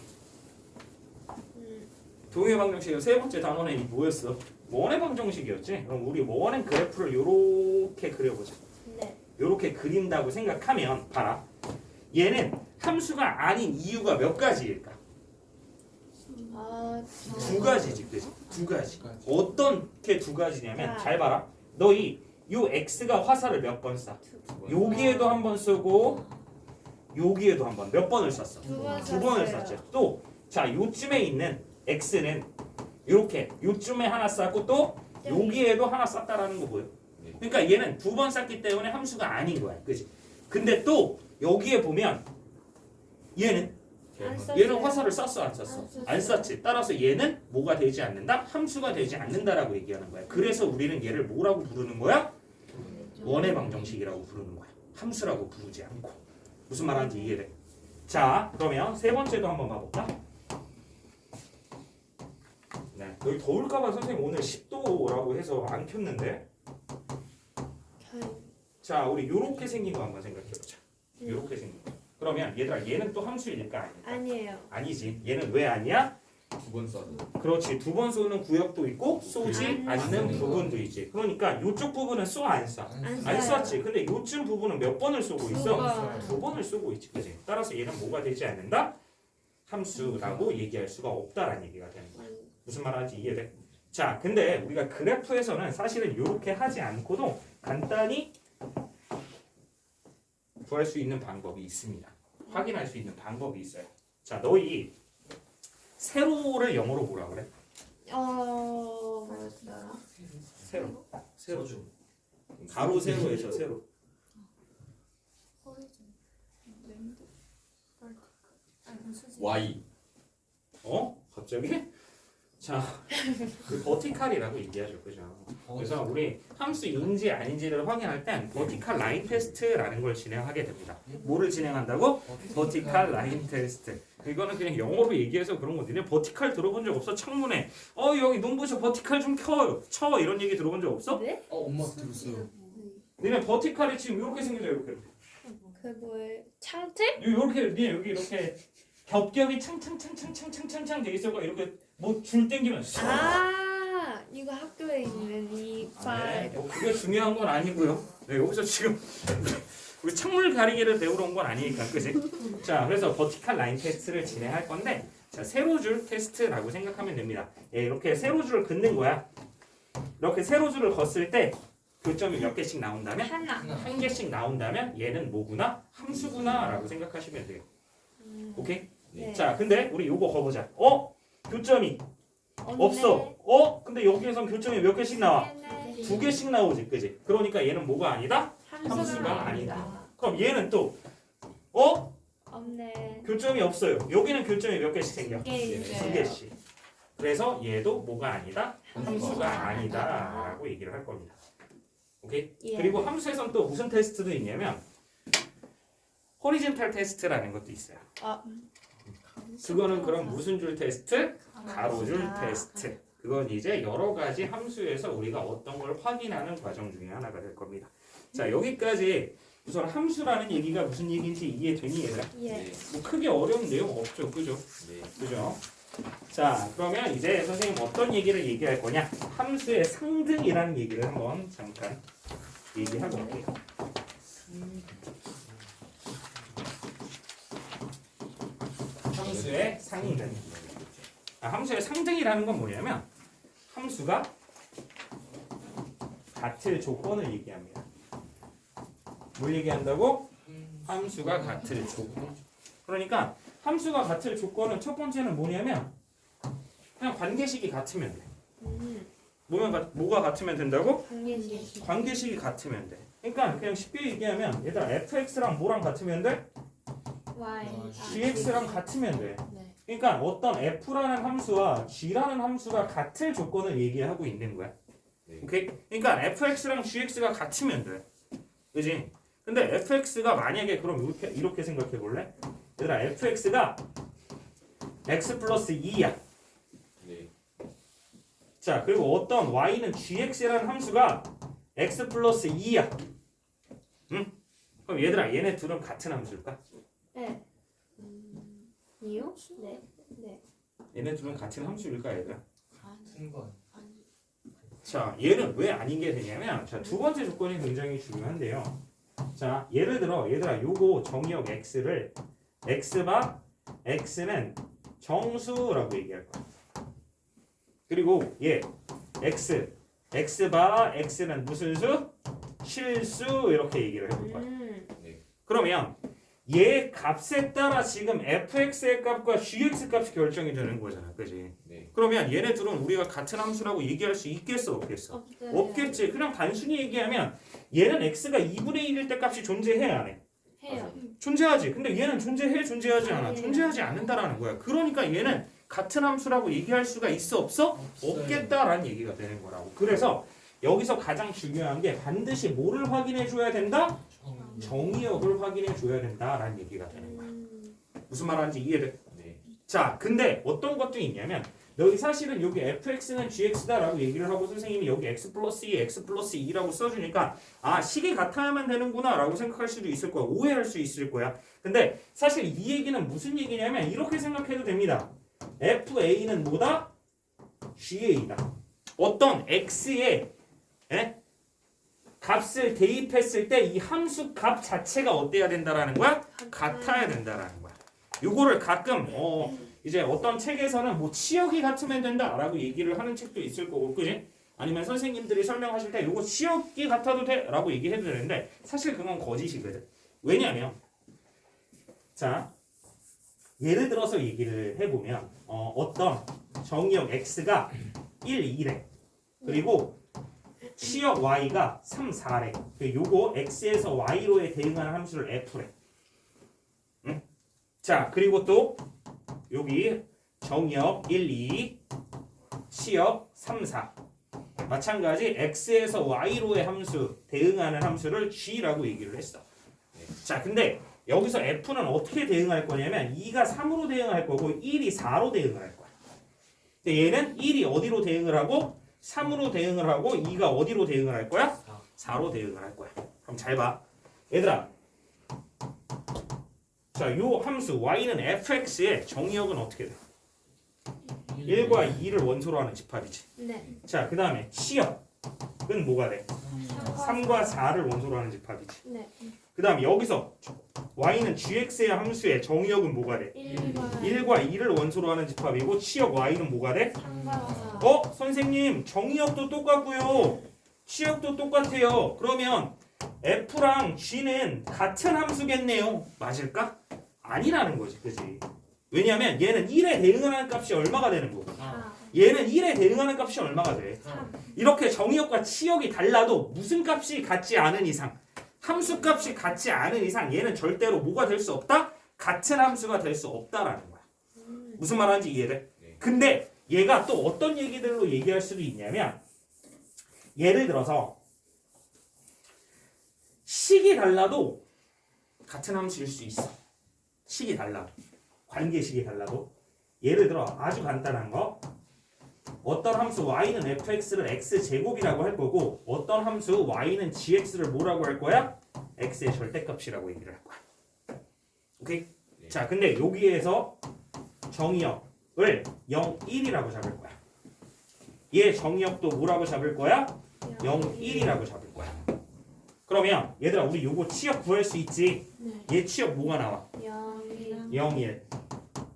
도형의 방정식에서 세 번째 단원이 뭐였어? 원의 방정식이었지? 그럼 우리 원의 그래프를 요렇게 그려보자. 네. 요렇게 그린다고 생각하면 봐라. 얘는 함수가 아닌 이유가 몇 가지일까? 두 가지지, 그지? 두 가지. 어떤 게 두 가지냐면 잘 봐라. 너희 요 x가 화살을 몇 번 쏴? 여기에도 한 번 쏘고 여기에도 한 번. 몇 번을 쐈어? 두 번을 쐈지. 또 자 요쯤에 있는 x는 이렇게 요쯤에 하나 쐈고 또 여기에도 하나 쐈다라는 거 보여? 그러니까 얘는 두 번 쐈기 때문에 함수가 아닌 거야, 그지? 근데 또 여기에 보면 얘는 화살을 쐈어 안 쐈어? 안 쐈지. 따라서 얘는 뭐가 되지 않는다? 함수가 되지 않는다라고 얘기하는 거야. 그래서 우리는 얘를 뭐라고 부르는 거야? 원의 방정식이라고 부르는 거야. 함수라고 부르지 않고. 무슨 말하는지 이해돼? 자 그러면 세 번째도 한번 봐볼까? 네, 여기 더울까봐 선생님 오늘 10도라고 해서 안 켰는데 자 우리 요렇게 생긴 거 한번 생각해보자. 요렇게 생긴 거. 그러면 얘들아 얘는 또 함수일까 아닐까? 아니에요. 아니지. 얘는 왜 아니야? 두 번 쏴도. 그렇지. 두 번 쏘는 구역도 있고 쏘지 안 않는 쏘는 부분도 있지. 그러니까 요쪽 부분은 쏘 안 쏴? 안 안 쏴요. 쐈지. 근데 요쯤 부분은 몇 번을 쏘고 두 있어? 번. 두 번을 쏘고 있지. 그지? 따라서 얘는 뭐가 되지 않는다? 함수라고 얘기할 수가 없다라는 얘기가 되는 거야. 무슨 말하는지 이해돼? 자, 근데 우리가 그래프에서는 사실은 이렇게 하지 않고도 간단히 구할 수 있는 방법이 있습니다. 확인할 수 있는 방법이 있어요. 자, 너희 세로를 영어로 뭐라 그래? 뭐였더라? 세로. 세로 좀. 가로 세로에서 세로. y. 갑자기? 자, 그 버티칼이라고 얘기하죠, 그죠? 그래서 우리 함수인지 아닌지를 확인할 땐 버티칼 라인 테스트라는 걸 진행하게 됩니다. 뭐를 진행한다고? 버티칼 라인 테스트. 이거는 그냥 영어로 얘기해서 그런 거. 니네 버티칼 들어본 적 없어? 창문에 여기 눈부셔 버티칼 좀 쳐 이런 얘기 들어본 적 없어? 네? 엄마 들었어요. 니네 버티칼이 지금 이렇게 생겨져 이렇게. 그 뭐예요? 창틀? 이렇게 니네 여기 이렇게 겹겹이 창창창창창창창창 돼 있어가 이렇게 뭐 줄 당기면 이거 학교에 있는 이 네, 파일. 뭐 그게 중요한 건 아니고요. 네, 여기서 지금 우리 창문 가리개를 배우러 온 건 아니니까, 그지? 자, 그래서 버티칼 라인 테스트를 진행할 건데, 자, 세로줄 테스트라고 생각하면 됩니다. 이렇게 세로줄을 긋는 거야. 이렇게 세로줄을 걷을 때 교점이 몇 개씩 나온다면? 하나. 한 개씩 나온다면 얘는 뭐구나? 함수구나라고 생각하시면 돼요. 오케이? 네. 자, 근데 우리 요거 거보자. 교점이 없네. 없어. 근데 여기에선 교점이 몇 개씩 나와? 네. 두 개씩 나오지, 그지? 그러니까 얘는 뭐가 아니다? 함수가 아니다. 그럼 얘는 또 없네. 교점이 없어요. 여기는 교점이 몇 개씩 생겨? 두 개 있어요. 두 개씩. 그래서 얘도 뭐가 아니다? 함수가 함수가 아니다라고 얘기를 할 겁니다. 오케이? 예. 그리고 함수에선 또 무슨 테스트도 있냐면 호리젠탈 테스트라는 것도 있어요. 그거는 그럼 무슨 줄 테스트? 가로줄 테스트. 그건 이제 여러 가지 함수에서 우리가 어떤 걸 확인하는 과정 중에 하나가 될 겁니다. 자 여기까지 우선 함수라는 얘기가 무슨 얘기인지 이해되니 얘들아? 예. 뭐 크게 어려운 내용 없죠, 그죠? 네. 그죠? 자 그러면 이제 선생님 어떤 얘기를 얘기할 거냐? 함수의 상등이라는 얘기를 한번 잠깐 얘기하고 올게요. 함수의 상등. 함수의 상등이라는 건 뭐냐면 함수가 같을 조건을 얘기합니다. 뭘 얘기한다고? 함수가 같을 조건. 그러니까 함수가 같을 조건은 첫 번째는 뭐냐면 그냥 관계식이 같으면 돼. 뭐가 같으면 된다고? 관계식. 관계식이 같으면 돼. 그러니까 그냥 쉽게 얘기하면 얘들아 fx랑 뭐랑 같으면 돼? Y. gx랑 같으면 돼. 네. 그러니까 어떤 f라는 함수와 g라는 함수가 같을 조건을 얘기하고 있는 거야. 네. 오케이? 그러니까 fx랑 gx가 같으면 돼. 그지? 근데 fx가 만약에 그럼 이렇게 생각해 볼래? 얘들아 fx가 x 플러스 2야. 네. 자 그리고 어떤 y는 gx라는 함수가 x 플러스 2야. 응? 그럼 얘들아 얘네 둘은 같은 함수일까? 네. 이요? 네. 네. 얘네 둘은 같은 함수일까 얘들아? 큰 건. 자 얘는 왜 아닌 게 되냐면 자 두 번째 조건이 굉장히 중요한데요. 자 예를 들어 얘들아 요거 정의역 x를 x바 x는 정수라고 얘기할 거야. 그리고 얘 x바 x는 무슨 수? 실수 이렇게 얘기를 해볼 거야. 그러면 얘 값에 따라 지금 fx의 값과 gx 값이 결정이 되는 거잖아, 그지? 네. 그러면 얘네 둘은 우리가 같은 함수라고 얘기할 수 있겠어, 없겠어? 없어요. 없겠지. 그냥 단순히 얘기하면 얘는 x가 2분의 1일 때 값이 존재해 안 해? 해요. 존재하지. 근데 얘는 존재해, 존재하지 않아? 아니에요. 존재하지 않는다라는 거야. 그러니까 얘는 같은 함수라고 얘기할 수가 있어, 없어? 없겠다라는 얘기가 되는 거라고. 그래서 여기서 가장 중요한 게 반드시 뭐를 확인해 줘야 된다? 정의역을 확인해 줘야 된다라는 얘기가 되는 거야. 무슨 말하는지 이해돼? 네. 자, 근데 어떤 것들이 있냐면 여기 사실은 여기 fx는 gx다라고 얘기를 하고 선생님이 여기 x 플러스 2, x 플러스 2라고 써주니까 아 식이 같아야만 되는구나 라고 생각할 수도 있을 거야. 오해할 수 있을 거야. 근데 사실 이 얘기는 무슨 얘기냐면 이렇게 생각해도 됩니다. fa는 뭐다? ga다. 어떤 x의 값을 대입했을 때 이 함수 값 자체가 어때야 된다라는 거야? 같아야 된다라는 거야. 요거를 가끔 이제 어떤 책에서는 뭐 치역이 같으면 된다라고 얘기를 하는 책도 있을 거고, 그지? 아니면 선생님들이 설명하실 때 요거 치역이 같아도 돼라고 얘기해도 되는데 사실 그건 거짓이거든. 왜냐면 자 예를 들어서 얘기를 해보면 어떤 정의역 x가 1, 2래. 그리고 치역 y가 3, 4래. 요거 x에서 y로에 대응하는 함수를 f래. 응? 자 그리고 또 여기 정의역 1, 2, 치역 3, 4. 마찬가지 x에서 y로의 함수 대응하는 함수를 g라고 얘기를 했어. 자 근데 여기서 f는 어떻게 대응할 거냐면 2가 3으로 대응할 거고 1이 4로 대응을 할 거야. 근데 얘는 1이 어디로 대응을 하고 3으로 대응을 하고 2가 어디로 대응을 할 거야? 4로 대응을 할 거야. 그럼 잘 봐. 얘들아. 자, 요 함수 y는 fx의 정의역은 어떻게 돼? 1과 2를 원소로 하는 집합이지. 네. 자, 그 다음에 치역은 뭐가 돼? 3과 4를 원소로 하는 집합이지. 네. 그 다음에 여기서 y는 gx의 함수의 정의역은 뭐가 돼? 1과 2를 원소로 하는 집합이고 치역 y는 뭐가 돼? 3과 4. 선생님 정의역도 똑같고요. 치역도 똑같아요. 그러면 f랑 g는 같은 함수겠네요. 맞을까? 아니라는 거지. 그지? 왜냐면 얘는 1에 대응하는 값이 얼마가 되는 거고 4. 얘는 1에 대응하는 값이 얼마가 돼? 3. 이렇게 정의역과 치역이 달라도 무슨 값이 같지 않은 이상 함수 값이 같지 않은 이상 얘는 절대로 뭐가 될 수 없다? 같은 함수가 될 수 없다라는 거야. 무슨 말하는지 이해돼? 네. 근데 얘가 또 어떤 얘기들로 얘기할 수도 있냐면 예를 들어서 식이 달라도 같은 함수일 수 있어. 식이 달라도 관계식이 달라도 예를 들어 아주 간단한 거 어떤 함수 y는 fx를 x제곱이라고 할 거고 어떤 함수 y는 gx를 뭐라고 할 거야? x의 절대값이라고 얘기를 할 거야. 오케이? 네. 자, 근데 여기에서 정의역을 0, 1이라고 잡을 거야. 얘 정의역도 뭐라고 잡을 거야? 0, 1이라고 잡을 거야. 그러면 얘들아 우리 요거 치역 구할 수 있지? 네. 얘 치역 뭐가 나와? 0, 0, 1.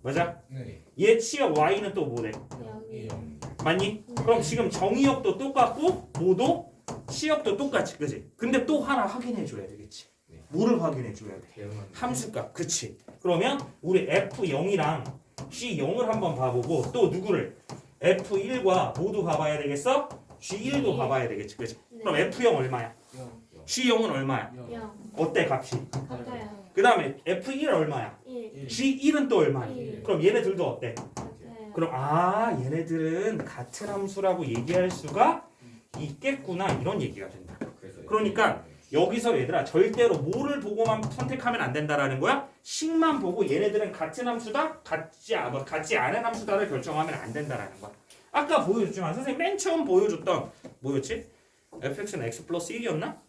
맞아? 네. 얘 치역 y는 또 뭐래? 0, 0. 맞니? 그럼 지금 정의역도 똑같고 뭐도 치역도 똑같이, 그지? 근데 또 하나 확인해 줘야 되겠지. 네. 뭐를 확인해 줘야 돼? 대응하는 함수값, 그치? 그러면 우리 f0이랑 g0을 한번 봐보고 또 누구를? f1과 모두 봐봐야 되겠어? g1도 봐봐야 되겠지, 그치? 그럼 f0 얼마야? 0. g0은 얼마야? 0. 어때 값이? 같아요. 그 다음에 f1 얼마야? 1. g1은 또 얼마야? 1. 그럼 얘네들도 어때? 같아요. 그럼 얘네들은 같은 함수라고 얘기할 수가 있겠구나 이런 얘기가 된다. 그러니까 여기서 얘들아 절대로 뭐를 보고만 선택하면 안 된다라는 거야. 식만 보고 얘네들은 같은 함수다, 같지 않은 함수다를 결정하면 안 된다라는 거야. 아까 보여줬지만 선생님 맨 처음 보여줬던 뭐였지? fx는 x 플러스 1이었나?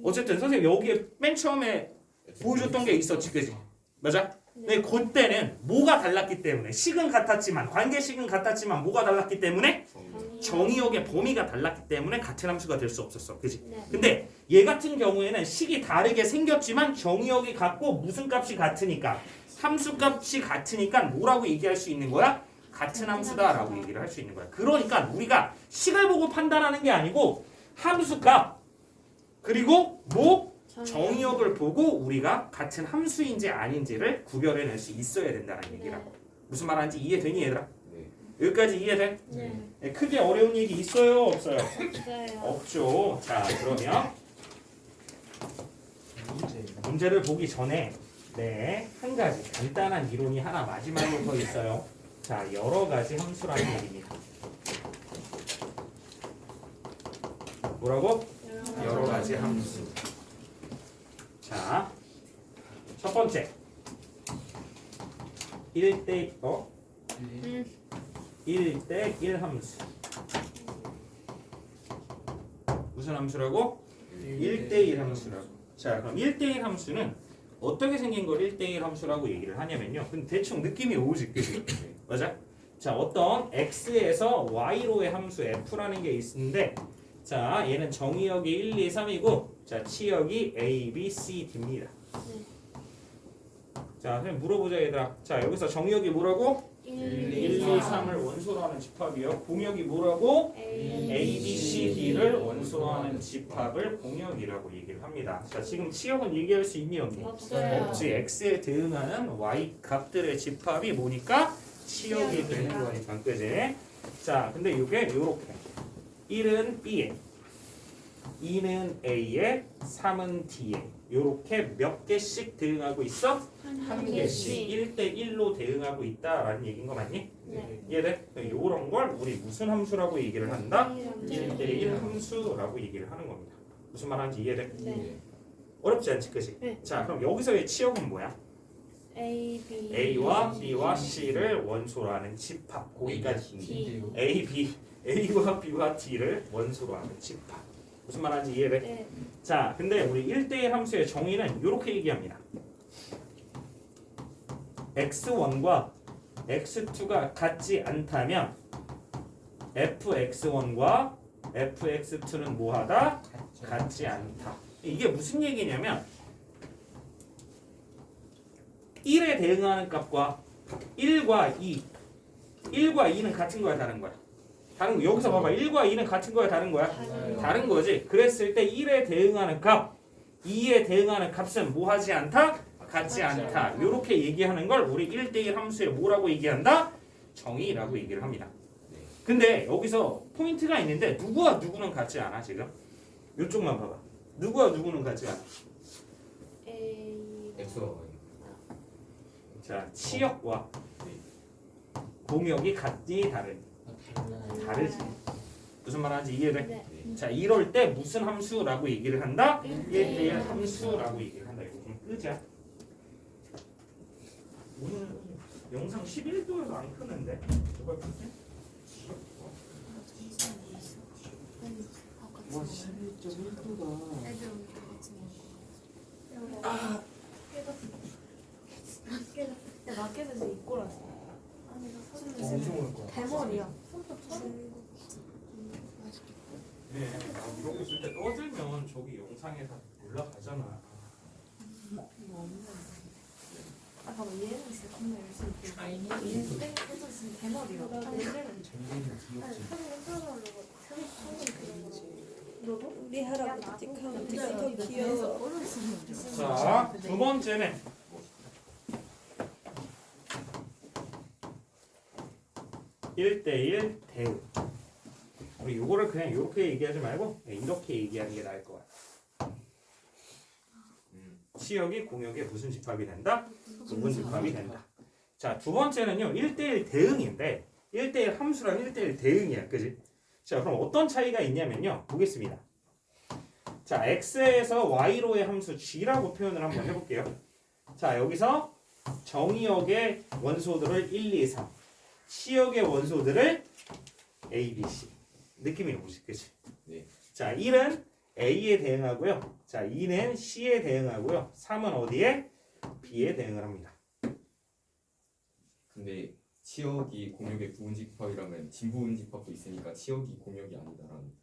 어쨌든 선생님 여기에 맨 처음에 보여줬던 게 있었지, 그지? 맞아? 근데 그때는 뭐가 달랐기 때문에 식은 같았지만 관계식은 같았지만 뭐가 달랐기 때문에 정의역의 범위가 달랐기 때문에 같은 함수가 될 수 없었어, 그지? 네. 근데 얘 같은 경우에는 식이 다르게 생겼지만 정의역이 같고 무슨 값이 같으니까 함수 값이 같으니까 뭐라고 얘기할 수 있는 거야? 같은 함수다라고 얘기를 할 수 있는 거야. 그러니까 우리가 식을 보고 판단하는 게 아니고 함수 값 그리고 뭐 정의역을 보고 우리가 같은 함수인지 아닌지를 구별해낼 수 있어야 된다는 얘기라고. 무슨 말하는지 이해되니 얘들아? 네. 여기까지 이해돼? 네. 네, 크게 어려운 얘기 있어요? 없어요? 없어요. 없죠. 자, 그러면 문제를 보기 전에 한 가지 간단한 이론이 하나 마지막으로 더 있어요. 자, 여러 가지 함수라는 얘기입니다. 뭐라고? 여러 가지 함수. 자, 첫 번째 1대 1 함수. 무슨 함수라고? 1대1 함수라고. 자, 그럼 1대1 함수는 어떻게 생긴 걸 1대1 함수라고 얘기를 하냐면요. 근데 대충 느낌이 오지, 그치? 맞아? 자, 어떤 x에서 y로의 함수 f라는 게 있는데, 자, 얘는 정의역이 1, 2, 3이고, 자, 치역이 a, b, c, d입니다. 자, 선생님 물어보자 얘들아. 자, 여기서 정의역이 뭐라고? 1, 2, 3을 원소로 하는 집합이요. 공역이 뭐라고? A, B, C, D를 원소로 하는 집합을 공역이라고 얘기를 합니다. 자, 지금 치역은 얘기할 수 있니 없니? 없어요. 없지. X에 대응하는 Y 값들의 집합이 뭐니까? 치역이 되는 거니까, 그지? 자, 근데 이게 요렇게 1은 B에 2는 A에 3은 D에 요렇게 몇 개씩 대응하고 있어? 한 개씩 1대1로 대응하고 있다라는 얘기인 거 맞니? 네. 이해돼? 요런 걸 우리 무슨 함수라고 얘기를 한다? 네. 1대1 함수라고 얘기를 하는 겁니다. 무슨 말하는지 이해돼? 네. 어렵지 않지, 그치? 네. 자, 그럼 여기서의 치역은 뭐야? A, B, A와 B와 C를 원소로 하는 집합. 거기까지. D. A와 B와 D를 원소로 하는 집합. 무슨 말하는지 이해돼? 네. 자, 근데 우리 1대1 함수의 정의는 이렇게 얘기합니다. x1과 x2가 같지 않다면 fx1과 fx2는 뭐하다? 같지 않다. 이게 무슨 얘기냐면 1에 대응하는 값과 1과 2는 같은 거야 다른 거야? 다른 거. 여기서 봐봐. 1과 2는 같은 거야 다른 거야? 다른 거지. 그랬을 때 1에 대응하는 값, 2에 대응하는 값은 뭐 하지 않다? 같지 않다. 이렇게 얘기하는 걸 우리 1대1 함수에 뭐라고 얘기한다? 정의라고 얘기를 합니다. 근데 여기서 포인트가 있는데 누구와 누구는 같지 않아 지금? 이쪽만 봐봐. 누구와 누구는 같지 않아? A. X와 Y. 자, 치역과 공역이 같니 다르니? 다르지. 무슨 말하는지 이해돼? 네. 자, 이럴 때 무슨 함수라고 얘기를 한다? 1대1 함수라고 얘기를 한다. 이거 좀 끄자. 오늘 영상 11도여서 안 끄는데? 저걸 풀게? 와 11.1도다. 애들 오늘 야, 마켓에서 입고 왔어. 아니, 나 사진 어디서 먹을 거야? 대머리야. 손톱 처음. 네, 이러고 있을 때 떠들면 저기 영상에 다 올라가잖아. 아, 봐봐, 얘는 진짜 겁나 열심히 뛰어. 얘는 땡겨서 진짜 대머리야. 아니, 얘는 정신이 귀엽지. 너도? 우리 할아버지 찍하면 되게 더 더 귀여워. 자, 두 번째는 일대일 대응. 우리 요거를 그냥 이렇게 얘기하지 말고 이렇게 얘기하는 게 나을 것 같아. 치역이 공역에 무슨 집합이 된다? 부분 집합이 된다. 자, 두 번째는요. 1대1 대응인데 1대1 함수랑 1대1 대응이야. 그지? 자, 그럼 어떤 차이가 있냐면요. 보겠습니다. 자, x에서 y로의 함수 g라고 표현을 한번 해볼게요. 자, 여기서 정의역의 원소들을 1, 2, 3, 치역의 원소들을 a, b, c. 느낌이 오지, 그치? 네. 자, 1은 a에 대응하고요. 자, 2는 c에 대응하고요. 3은 어디에? b에 대응을 합니다. 근데 치역이 공역의 부분집합이라면 진부분집합도 있으니까 치역이 공역이 아니다라는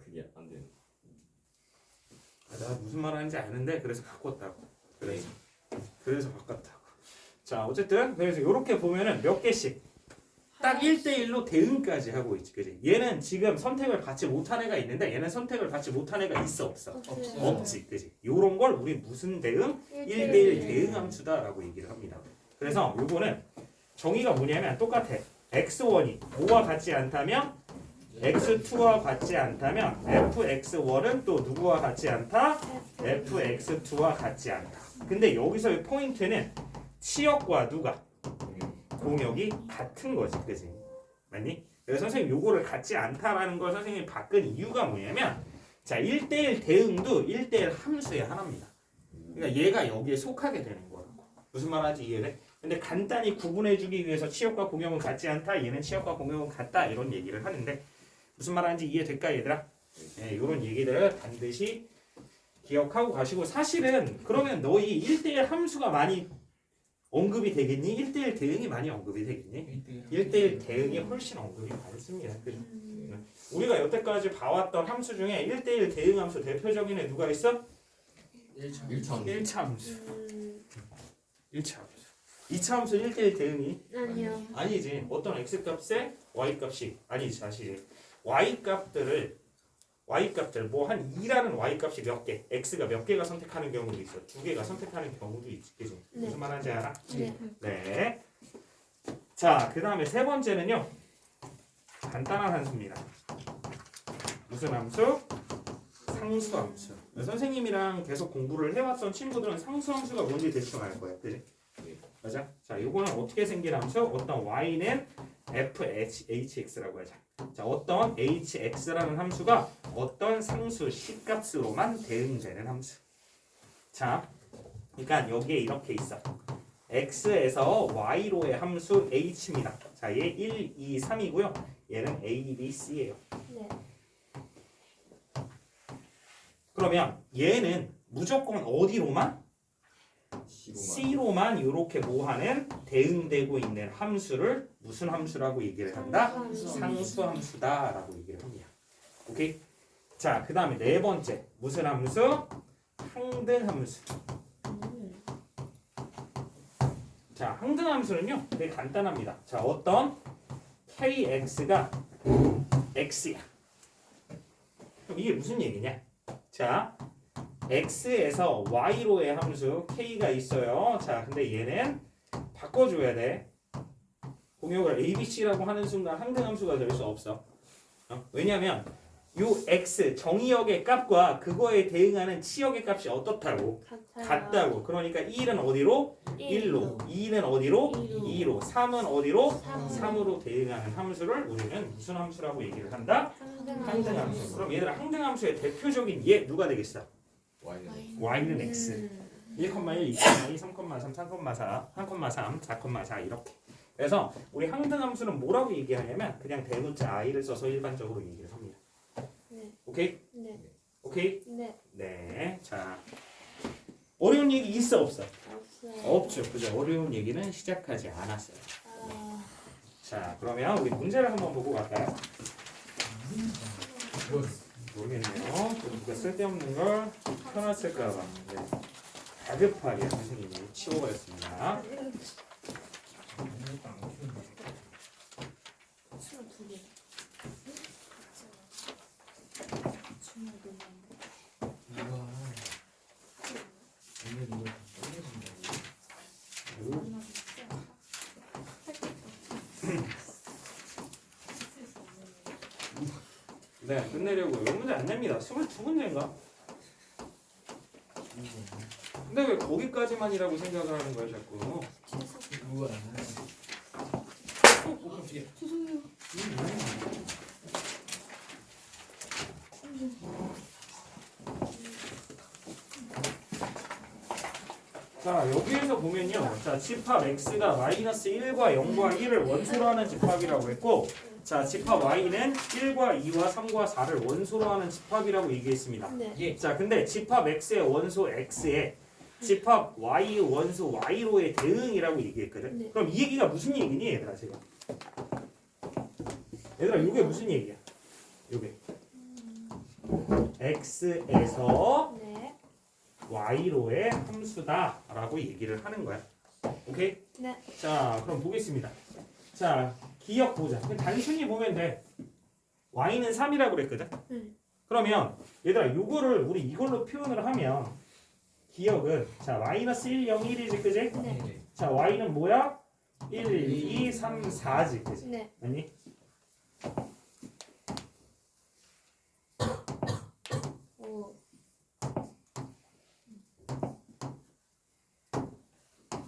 그게 안 되는. 나 무슨 말 하는지 아는데 그래서 바꿨다고. 그래서 바꿨다고. 자, 어쨌든 그래서 이렇게 보면은 몇 개씩 딱 1대1로 대응까지 하고 있지. 그지? 얘는 지금 선택을 받지 못한 애가 있는데 얘는 선택을 받지 못한 애가 있어 없어? 없지. 그지? 요런 걸 우리 무슨 대응? 1대1 대응 함수다라고 얘기를 합니다. 그래서 요거는 정의가 뭐냐면 똑같아. x1이 5와 같지 않다면 x2와 같지 않다면 fx1은 또 누구와 같지 않다? fx2와 같지 않다. 근데 여기서의 포인트는 치역과 누가? 공역이 같은 거지. 그지? 맞니? 그래서 선생님 요거를 같지 않다라는 걸 선생님이 바꾼 이유가 뭐냐면 자, 1대1 대응도 1대1 함수의 하나입니다. 그러니까 얘가 여기에 속하게 되는 거라고. 무슨 말하지 이해돼? 근데 간단히 구분해주기 위해서 치역과 공역은 같지 않다. 얘는 치역과 공역은 같다. 이런 얘기를 하는데 무슨 말하는지 이해될까 얘들아? 네, 이런 얘기들 반드시 기억하고 가시고 사실은 그러면 너희 1대1 함수가 많이 언급이 되겠니? 1대1 대응이 많이 언급이 되겠니? 1대1 대응이 훨씬 언급이 많습니다. 그죠? 우리가 여태까지 봐왔던 함수 중에 1대1 대응 함수 대표적인 애 누가 있어? 1차 1차 함수. 1차 함수. 2차 함수 1대1 대응이? 아니요. 아니지. 어떤 x값에 y값이 아니지. 사실 y값들 뭐 한 2라는 y값이 몇 개, x가 몇 개가 선택하는 경우도 있어. 2개가 선택하는 경우도 있지. 그지? 네. 무슨 말인지 알아? 네. 네. 자, 그 다음에 세 번째는요. 간단한 함수입니다. 무슨 함수? 상수 함수. 선생님이랑 계속 공부를 해왔던 친구들은 상수 함수가 뭔지 대충 알 거야. 그지? 맞아? 자, 요거는 어떻게 생긴 함수? 어떤 y는 fhx라고 하자. 자, 어떤 hx라는 함수가 어떤 상수 c값으로만 대응되는 함수. 자, 그러니까 여기에 이렇게 있어. x에서 y로의 함수 h입니다. 자, 얘 1, 2, 3이고요. 얘는 a, b, c예요. 네. 그러면 얘는 무조건 어디로만? C로만. C로만 이렇게 뭐하는 대응되고 있는 함수를 무슨 함수라고 얘기를 한다? 상수함수다라고 얘기를 합니다. 오케이? 자, 그 다음에 네 번째 무슨 함수? 항등함수. 자, 항등함수는요 되게 간단합니다. 자, 어떤 kx가 x야. 그럼 이게 무슨 얘기냐? 자, x에서 y로의 함수 k가 있어요. 자, 근데 얘는 바꿔줘야 돼. 공역을 abc라고 하는 순간 항등함수가 될 수 없어. 왜냐면 요 x 정의역의 값과 그거에 대응하는 치역의 값이 어떻다고? 같다고. 그러니까 1은 어디로? 1로. 2는 어디로? 2로. 3은 어디로? 3으로 대응하는 함수를 우리는 무슨 함수라고 얘기를 한다? 항등함수. 그럼 얘들아 항등함수의 대표적인 얘 누가 되겠어? y는 x. 1,1, 2,2, 3,3, 3,4, 3,3, 4,4 이렇게. 그래서 우리 항등함수는 뭐라고 얘기하냐면 그냥 대문자 i를 써서 일반적으로 얘기를 합니다. 네. 오케이? 네. 오케이? 네. 네. 자, 어려운 얘기 있어 없어? 없어요. 없죠. 그죠? 어려운 얘기는 시작하지 않았어요. 아, 자, 그러면 우리 문제를 한번 보고 갈까요? 뭐, 모르겠네요. 또 누가 쓸데없는 걸 펴놨을까봐. 네. 다급하게 선생님이 치워버렸습니다. 22개. 주문 너무 우와. 오늘 이거 끝내준다고. 음, 안 네, 끝내려고요. 몇 문제 안 냅니다. 22문제인가? 근데 왜 거기까지만이라고 생각을 하는 거예요, 자꾸? 우와. 자, 여기에서 보면요. 자, 집합 x가 마이너스 1과 0과 1을 원소로 하는 집합이라고 했고, 자, 집합 y는 1과 2와 3과 4를 원소로 하는 집합이라고 얘기했습니다. 네. 자, 근데 집합 x의 원소 x에 집합 y의 원소 y로의 대응이라고 얘기했거든. 네. 그럼 이 얘기가 무슨 얘기니, 얘들아, 지금? 얘들아, 이게 무슨 얘기야? 요게. x에서 네. y로의 함수다라고 얘기를 하는 거야. 오케이? 네. 자, 그럼 보겠습니다. 자, 기억 보자. 단순히 보면 돼. y는 3이라고 그랬거든. 그러면 얘들아, 요거를 우리 이걸로 표현을 하면 기억은 자, 마이너스 1, 0, 1이지, 그지? 네. 자, y는 뭐야? 1, 2, 3, 4지, 그지? 네. 아니? 오.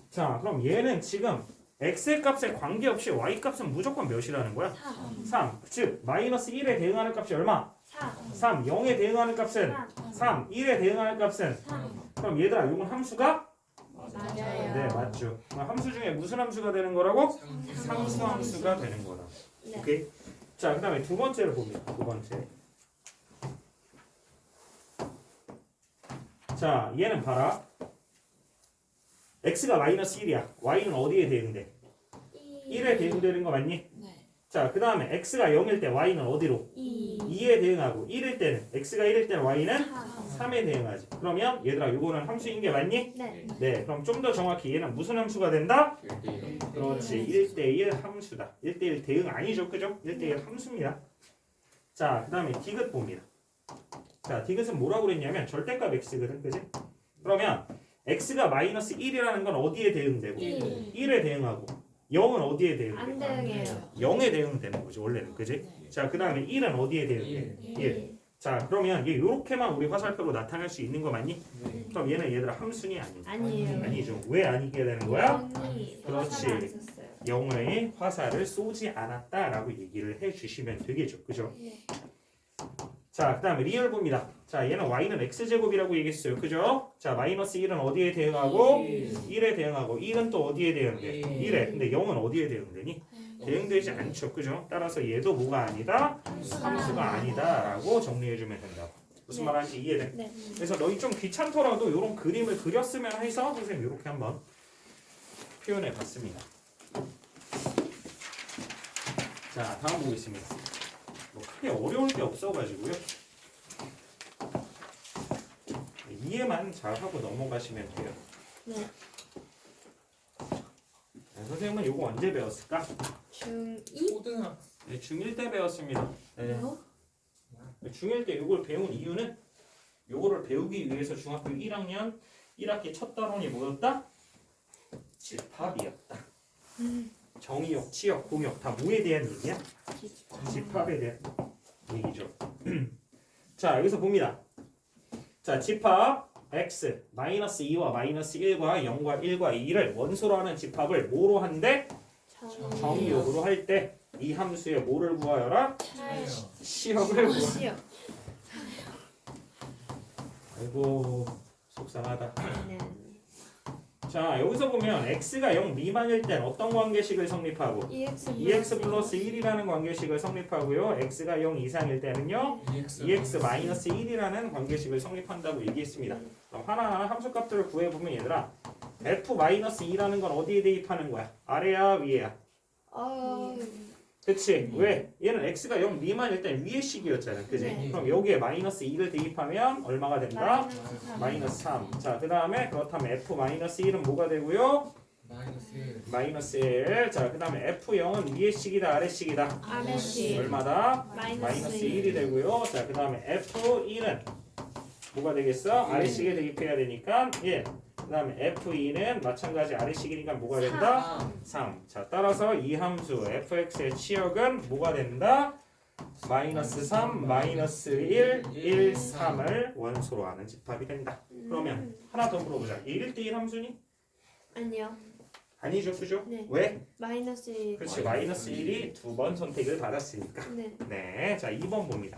자, 그럼 얘는 지금 x의 값에 관계없이 y 값은 무조건 몇이라는 거야? 3. 3. 즉, 마이너스 1에 대응하는 값이 얼마? 4. 3. 0에 대응하는 값은 3. 1에 대응하는 값은 3. 그럼 얘들아, 이건 함수가? 맞아요. 네, 맞죠. 그럼 함수 중에 무슨 함수가 되는 거라고? 상수 함수가 되는 거다. 네. 오케이? 자, 그 다음에 두 번째를 봅니다. 두 번째. 자, 얘는 봐라. x가 마이너스 1이야. y는 어디에 대응돼? 1에 대응되는 거 맞니? 네. 자, 그 다음에 x가 0일 때 y는 어디로? 2에 대응하고 1일 때는 x가 1일 때는 y는 3에 대응하지. 그러면 얘들아, 요거는 함수인 게 맞니? 네. 네, 그럼 좀 더 정확히 얘는 무슨 함수가 된다? 1대1. 그렇지, 1대1 함수다. 1대1 대응 아니죠, 그죠? 1대1 함수입니다. 자, 그 다음에 디귿 봅니다. 자, 디귿은 뭐라고 그랬냐면 절대값 x거든, 그지? 그러면 x가 마이너스 1이라는 건 어디에 대응되고? 1에 대응하고 0은 어디에 대응돼? 안 대응해요. 0에 대응되는 거지, 원래는, 그지? 자, 그 다음에 1은 어디에 대응돼? 1. 자, 그러면 얘 요렇게만 우리 화살표로 나타낼 수 있는 거 맞니? 그럼 얘는 얘들아 함수니 아니니? 아니에요. 아니죠. 왜 아니게 되는 거야? 0이 그렇지. 화살을 안 썼어요. 0의 화살을 쏘지 않았다라고 얘기를 해주시면 되겠죠. 그죠? 네. 자, 그 다음에 리얼 봅니다. 자, 얘는 y는 x제곱이라고 얘기했어요. 그죠? 자, 마이너스 1은 어디에 대응하고? 1에 대응하고 1은 또 어디에 대응돼? 1에. 근데 0은 어디에 대응되니? 대응되지 않죠. 그죠? 따라서 얘도 뭐가 아니다? 함수가 아니다라고 정리해주면 된다고. 무슨 네. 말하는지 이해돼? 네. 그래서 너희 좀 귀찮더라도 이런 그림을 그렸으면 해서 선생님 이렇게 한번 표현해 봤습니다. 자, 다음 보겠습니다. 뭐 크게 어려울 게 없어가지고요. 이해만 잘하고 넘어가시면 돼요. 네. 네, 선생님은 이거 언제 배웠을까? 중2? 초등학생. 네, 중1 때 배웠습니다. 네. 뭐? 중1 때 이걸 배운 이유는 요거를 배우기 위해서 중학교 1학년 1학기 첫 단원이 뭐였다? 집합이었다. 정의역, 치역, 공역 다 뭐에 대한 얘기야? 집합에 대한 얘기죠. 자, 여기서 봅니다. 자, 집합 x 마이너스 2와 마이너스 1과 0과 1과 2를 원소로 하는 집합을 뭐로 한대? 정의역으로 할 때 이 함수의 뭐를 구하여라? 시역을 구하. 시요. 아이고 속상하다. 네. 자 여기서 보면 x가 0 미만일 땐 어떤 관계식을 성립하고 EX 2x 플러스 1이라는 관계식을 성립하고요. x가 0 이상일 때는요. 2x 마이너스 1이라는 관계식을 성립한다고 얘기했습니다. 그럼 하나하나 함수값들을 구해보면 얘들아 f 마이너스 2라는 건 어디에 대입하는 거야? 아래야 위에야? 그치? 왜? 얘는 x가 0 미만일 땐 위의 식이었잖아. 그지? 네. 그럼 여기에 마이너스 2를 대입하면 얼마가 된다? 마이너스 3. 자, 그 다음에 그렇다면 f 마이너스 1은 뭐가 되고요? 마이너스 1. 자, 그 다음에 f0은 위의 식이다, 아래 식이다? 아래식 얼마다? 마이너스 1이 되고요. 자, 그 다음에 f1은 뭐가 되겠어? 아래식에 대입해야 되니까 1. 그 다음에 f2는 마찬가지 아래식이니까 뭐가 된다? 3. 자, 따라서 이 함수 fx의 치역은 뭐가 된다? 마이너스 3, 마이너스 1, 1, 3을 원소로 하는 집합이 된다. 그러면 하나 더 물어보자. 1대1 함수니? 아니요. 아니죠, 그죠? 네. 왜? 마이너스 1. 그렇지, 마이너스 1이 두 번 선택을 받았으니까. 네. 네, 자 2번 봅니다.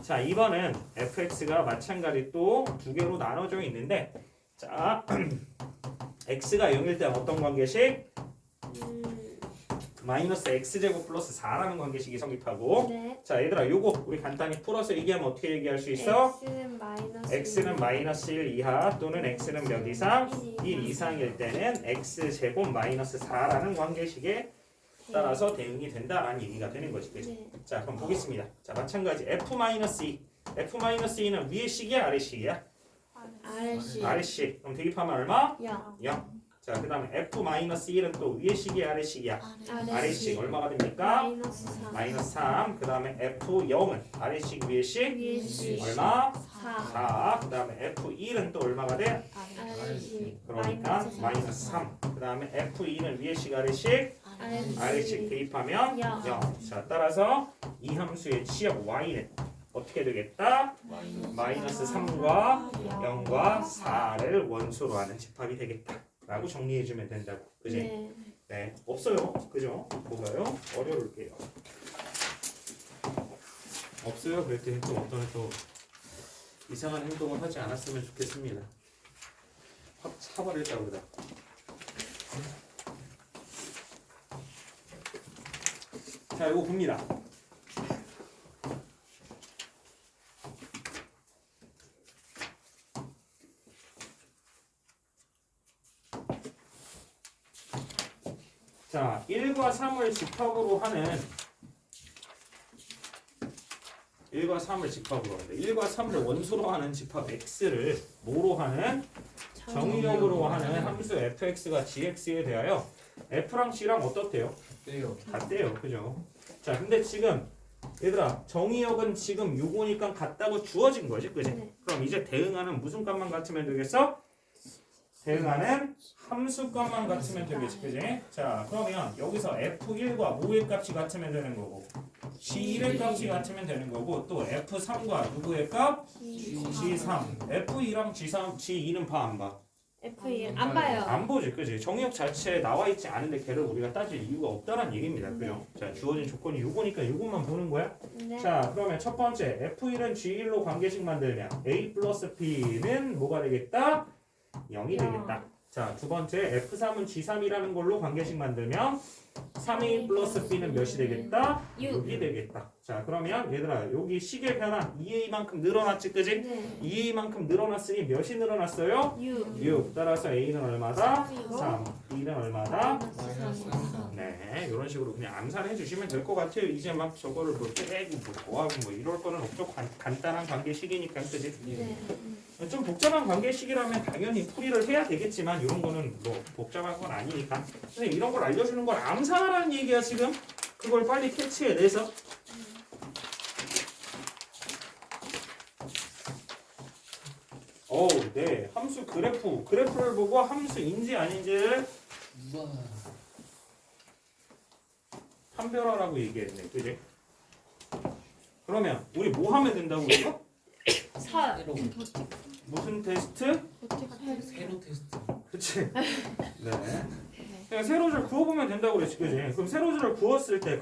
자 2번은 fx가 마찬가지 또 두 개로 나눠져 있는데 자 x가 0일 때 어떤 관계식? 마이너스 x제곱 플러스 4라는 관계식이 성립하고 네. 자 얘들아 요거 우리 간단히 풀어서 얘기하면 어떻게 얘기할 수 있어? x는 마이너스 1 이하 또는 x는 몇 이상? 1 이상일 때는 x제곱 마이너스 4라는 관계식에 따라서 대응이 된다라는 얘기가 되는 거지. 그치? 네. 자 그럼 보겠습니다. 자 마찬가지 f-2 f-2는 위의 식이야 아래 식이야? 아래식. 아래 식. 그럼 대입하면 얼마? 0. 0. 자 그 다음에 f-1은 또 위의 식이야 아래 식이야? 아래 식 얼마가 됩니까? 마이너스 3. 마이너스 3. 그 다음에 f0은 아래 식 위의 식? 위의 식. 얼마? 4. 4. 그 다음에 f1은 또 얼마가 돼? 아래식. 그러니까 마이너스 3. 그 다음에 f2는 위의 식 아래 식? 아래 식 대입하면 0. 자 따라서 이 함수의 치역 y는 어떻게 되겠다? 마이너스 3과 0과 4를 원소로 하는 집합이 되겠다 라고 정리해주면 된다고. 그지? 네. 네. 없어요. 그죠? 뭐가요? 어려울게요. 없어요. 그랬더니 또 어떤 또 이상한 행동을 하지 않았으면 좋겠습니다. 확 차버릴까 보다. 자, 이거 봅니다. 자, 1과 3을 집합으로 하는 1과 3을 집합으로 하는데 1과 3을 원소로 하는 집합 x를 뭐로 하는? 정의력으로 하는 함수 fx가 gx에 대하여 f랑 c랑 어떻대요? 같대요. 그죠? 자, 근데 지금 얘들아 정의역은 지금 요거니까 같다고 주어진 거지. 그지? 네. 그럼 이제 대응하는 무슨 값만 같으면 되겠어? 대응하는 함수값만 같으면 되겠지. 그지? 자, 그러면 여기서 f1과 5의 값이 같으면 되는 거고 g1의 값이 같으면 되는 거고 또 f3과 누구의 값? g3. f2랑 g2는 봐 안 봐? F1 안 봐요. 안 보지. 그지? 정의역 자체에 나와 있지 않은데 걔를 우리가 따질 이유가 없다는 얘기입니다. 그죠? 자, 주어진 조건이 요거니까 요것만 보는 거야. 네. 자, 그러면 첫 번째 F1은 G1로 관계식 만들면 A 플러스 P는 뭐가 되겠다? 0이 되겠다. 자, 두 번째 F3은 G3이라는 걸로 관계식 만들면 3A 플러스 B는 몇이 되겠다? 6이 되겠다. 자, 그러면 얘들아 여기 식의 변화 2A만큼 늘어났지, 그지? 네. 2A만큼 늘어났으니 몇이 늘어났어요? 6. 따라서 A는 얼마다? 3. B는 얼마다? 네, 이런 식으로 그냥 암산해 주시면 될 것 같아요. 이제 막 저거를 뭐 빼고 뭐 더하고 뭐 이럴 거는 없죠. 간단한 관계식이니까, 그지? 네. 좀 복잡한 관계식이라면 당연히 풀이를 해야 되겠지만 이런 거는 뭐 복잡한 건 아니니까. 선생님 이런 걸 알려주는 건 암산하라는 얘기야 지금. 그걸 빨리 캐치해내서. 네. 함수 그래프를 보고 함수인지 아닌지를 판별하라고 얘기했네. 그지? 그러면 우리 뭐 하면 된다고 그랬어? 무슨 테스트? 세로 테스트. 그치? 네. 그냥 세로줄 그어보면 된다고 그랬지, 그지? 그럼 세로줄을 그었을 때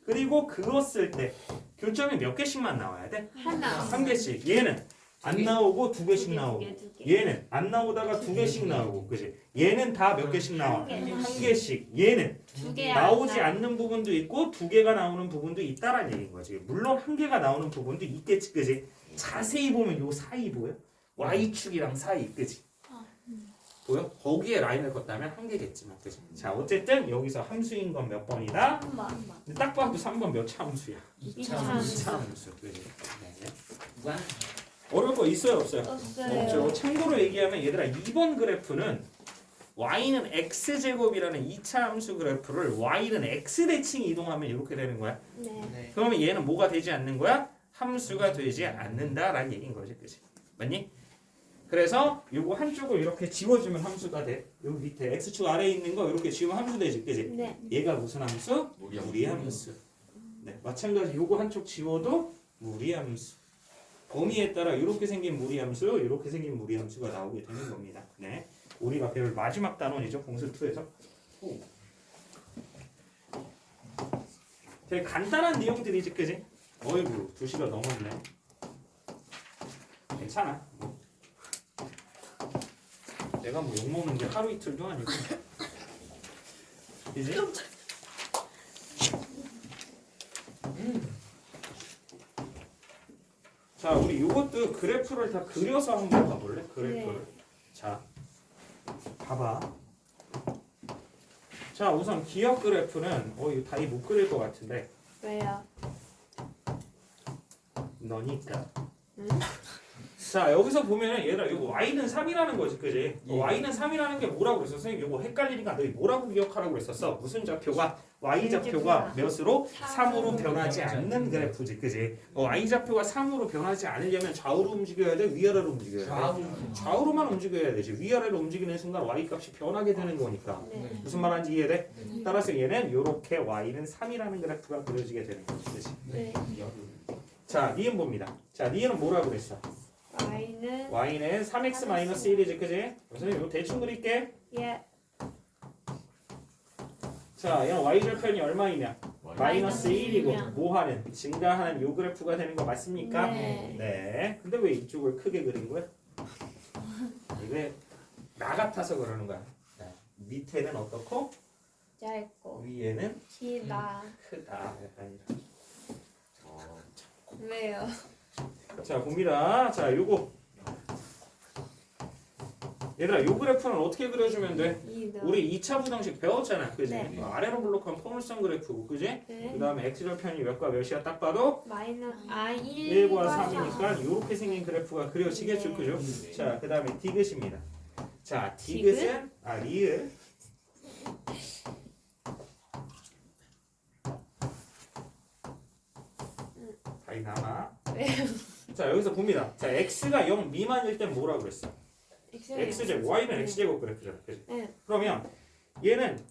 그리고 그었을 때 교점이 몇 개씩만 나와야 돼? 하나. 한 개씩. 얘는 안 나오고 두 개씩 나오고. 두 개. 얘는 안 나오다가 두 개씩 나오고. 그지? 얘는 다 몇 개씩 나와? 한 개씩. 얘는 두 개. 나오지 않는 부분도 있고 두 개가 나오는 부분도 있다라는 얘기인 거지. 물론 한 개가 나오는 부분도 있겠지. 그지? 자세히 보면 요 사이 보여? Y축이랑 사이. 그지? 보여? 거기에 라인을 걷다면 한 개겠지만. 그지? 자, 어쨌든 여기서 함수인 건 몇 번이다? 근데 딱 봐도 3번 몇 차 함수야? 2차 2차 함수. 그지? 네. 와. 어려울 거 있어요, 없어요? 없어요. 없죠. 참고로 얘기하면 얘들아 2번 그래프는 y는 x제곱이라는 2차 함수 그래프를 y는 x대칭 이동하면 이렇게 되는 거야. 네. 네. 그러면 얘는 뭐가 되지 않는 거야? 함수가 되지 않는다라는 얘기인 거지. 그치? 맞니? 그래서 요거 한쪽을 이렇게 지워주면 함수가 돼. 여기 밑에 x축 아래에 있는 거 이렇게 지우면 함수 되지. 그치? 네. 얘가 무슨 함수? 무리 함수. 무리함수. 네, 마찬가지 요거 한쪽 지워도 무리함수. 범위에 따라 이렇게 생긴 무리함수, 이렇게 생긴 무리함수가 나오게 되는 겁니다. 네, 우리가 배울 마지막 단원이죠, 공수 2에서. 되게 간단한 내용들이지, 그지? 어이구, 2시가 넘었네. 괜찮아. 내가 뭐 욕먹는 게 하루 이틀도 아니고. 그지? 자, 우리 이것도 그래프를 다 그려서 한번 봐볼래? 그래프를. 네. 자, 봐봐. 자, 우선 기억 그래프는 이거 다이 못 그릴 것 같은데 왜요? 너니까. 응? 자, 여기서 보면은 얘들아 이거 y는 3이라는 거지, 그지? 예. y는 3이라는 게 뭐라고 그랬어? 선생님 이거 헷갈리니까 너희 뭐라고 기억하라고 그랬었어? 무슨 좌표가 y 좌표가 몇으로? 3으로 변하지 않는 그래프지, 그지? y 좌표가 3으로 변하지 않으려면 좌우로 움직여야 돼, 위아래로 움직여야 돼? 좌우. 좌우로만 움직여야 되지. 위아래로 움직이는 순간 y 값이 변하게 되는 거니까. 네. 무슨 말하는지 이해돼? 네. 따라서 얘는 이렇게 y는 3이라는 그래프가 그려지게 되는 거지, 그지? 네. 자, 니은 봅니다. 자, 니은은 뭐라고 그랬어? y는 y는 3x-1이지, 그지? 선생님 이거 대충 그릴게. 예. 자, 얘는 y절편이 얼마이냐? 마이너스 1이고 일이면. 뭐하는? 증가하는 요 그래프가 되는 거 맞습니까? 네. 네. 근데 왜 이쪽을 크게 그린 거야? 이게 나 같아서 그러는 거야. 네. 밑에는 어떻고 짧고 위에는 길다. 크다. 아니라. 왜요? 자, 봅니다. 자, 요거 얘들아, 요 그래프는 어떻게 그려주면 돼? 이도. 우리 2차 부정식 배웠잖아, 그지? 네. 아래로 블록한 포물선 그래프고, 그지? 네. 그 다음에 x절편이 몇과 몇이야 딱 봐도 마이너스 1과 3이니까 이렇게 생긴 그래프가 그려지겠죠, 네. 그죠? 네. 자, 그 다음에 디귿입니다. 자, 디귿은 리을. 다이 남아. 자, 여기서 봅니다. 자, x가 0 미만일 땐 뭐라고 그랬어? x제곱, y는 x제곱 그래프잖아, 그지? 네. 그러면 얘는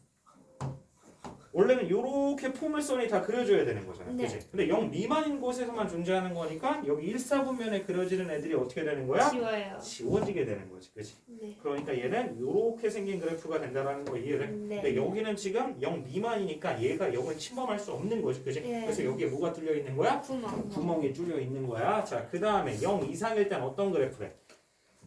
원래는 이렇게 포물선이 다 그려줘야 되는 거잖아, 네. 그지? 근데 0 미만인 곳에서만 존재하는 거니까 여기 1사분면에 그려지는 애들이 어떻게 되는 거야? 지워요. 지워지게 되는 거지, 그지? 네. 그러니까 얘는 이렇게 생긴 그래프가 된다는 거 이해를? 네. 근데 여기는 지금 0 미만이니까 얘가 0을 침범할 수 없는 거지, 그지? 네. 그래서 여기에 뭐가 뚫려 있는 거야? 구멍. 구멍이 뚫려 있는 거야. 자, 그 다음에 0 이상일 땐 어떤 그래프래?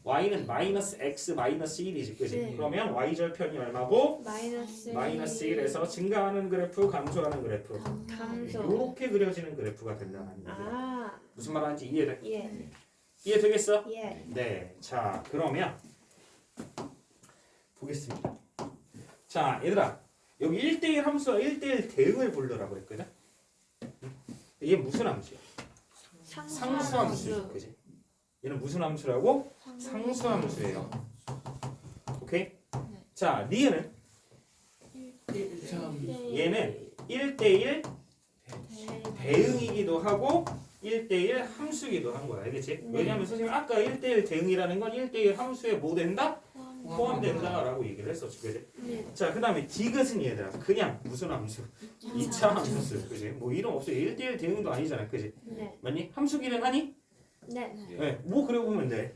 y는 마이너스 x 마이너스 1이지, 그지? 네. 그러면 y절편이 얼마고? 마이너스 마이너스 1에서 증가하는 그래프, 감소하는 그래프. 감소. 이렇게 그려지는 그래프가 된다는 얘기야. 아, 무슨 말하는지 이해돼? 예. 이해되겠어? 예. 네. 자, 그러면 보겠습니다. 자, 얘들아. 여기 1대1 함수와 1대1 대응을 부르라고 그랬거든? 이게 무슨 함수야? 상수함수지, 그지? 얘는 무슨 함수라고? 상수함수예요. 오케이? 자, 니은은 얘는 1대1 대응이기도 하고 1대1 함수기도 한 거야. 알겠지? 네. 왜냐면 선생님 아까 1대1 대응이라는 건 1대1 함수에 뭐 된다? 포함된다라고 얘기를 했었지. 그지? 네. 자, 그 다음에 디귿은 얘들아. 그냥 무슨 함수? 2차 함수. 그지? 뭐 이름 없어. 1대1 대응도 아니잖아. 그지? 네. 맞니? 함수기는 하니? 네. 네. 뭐 그려보면 돼?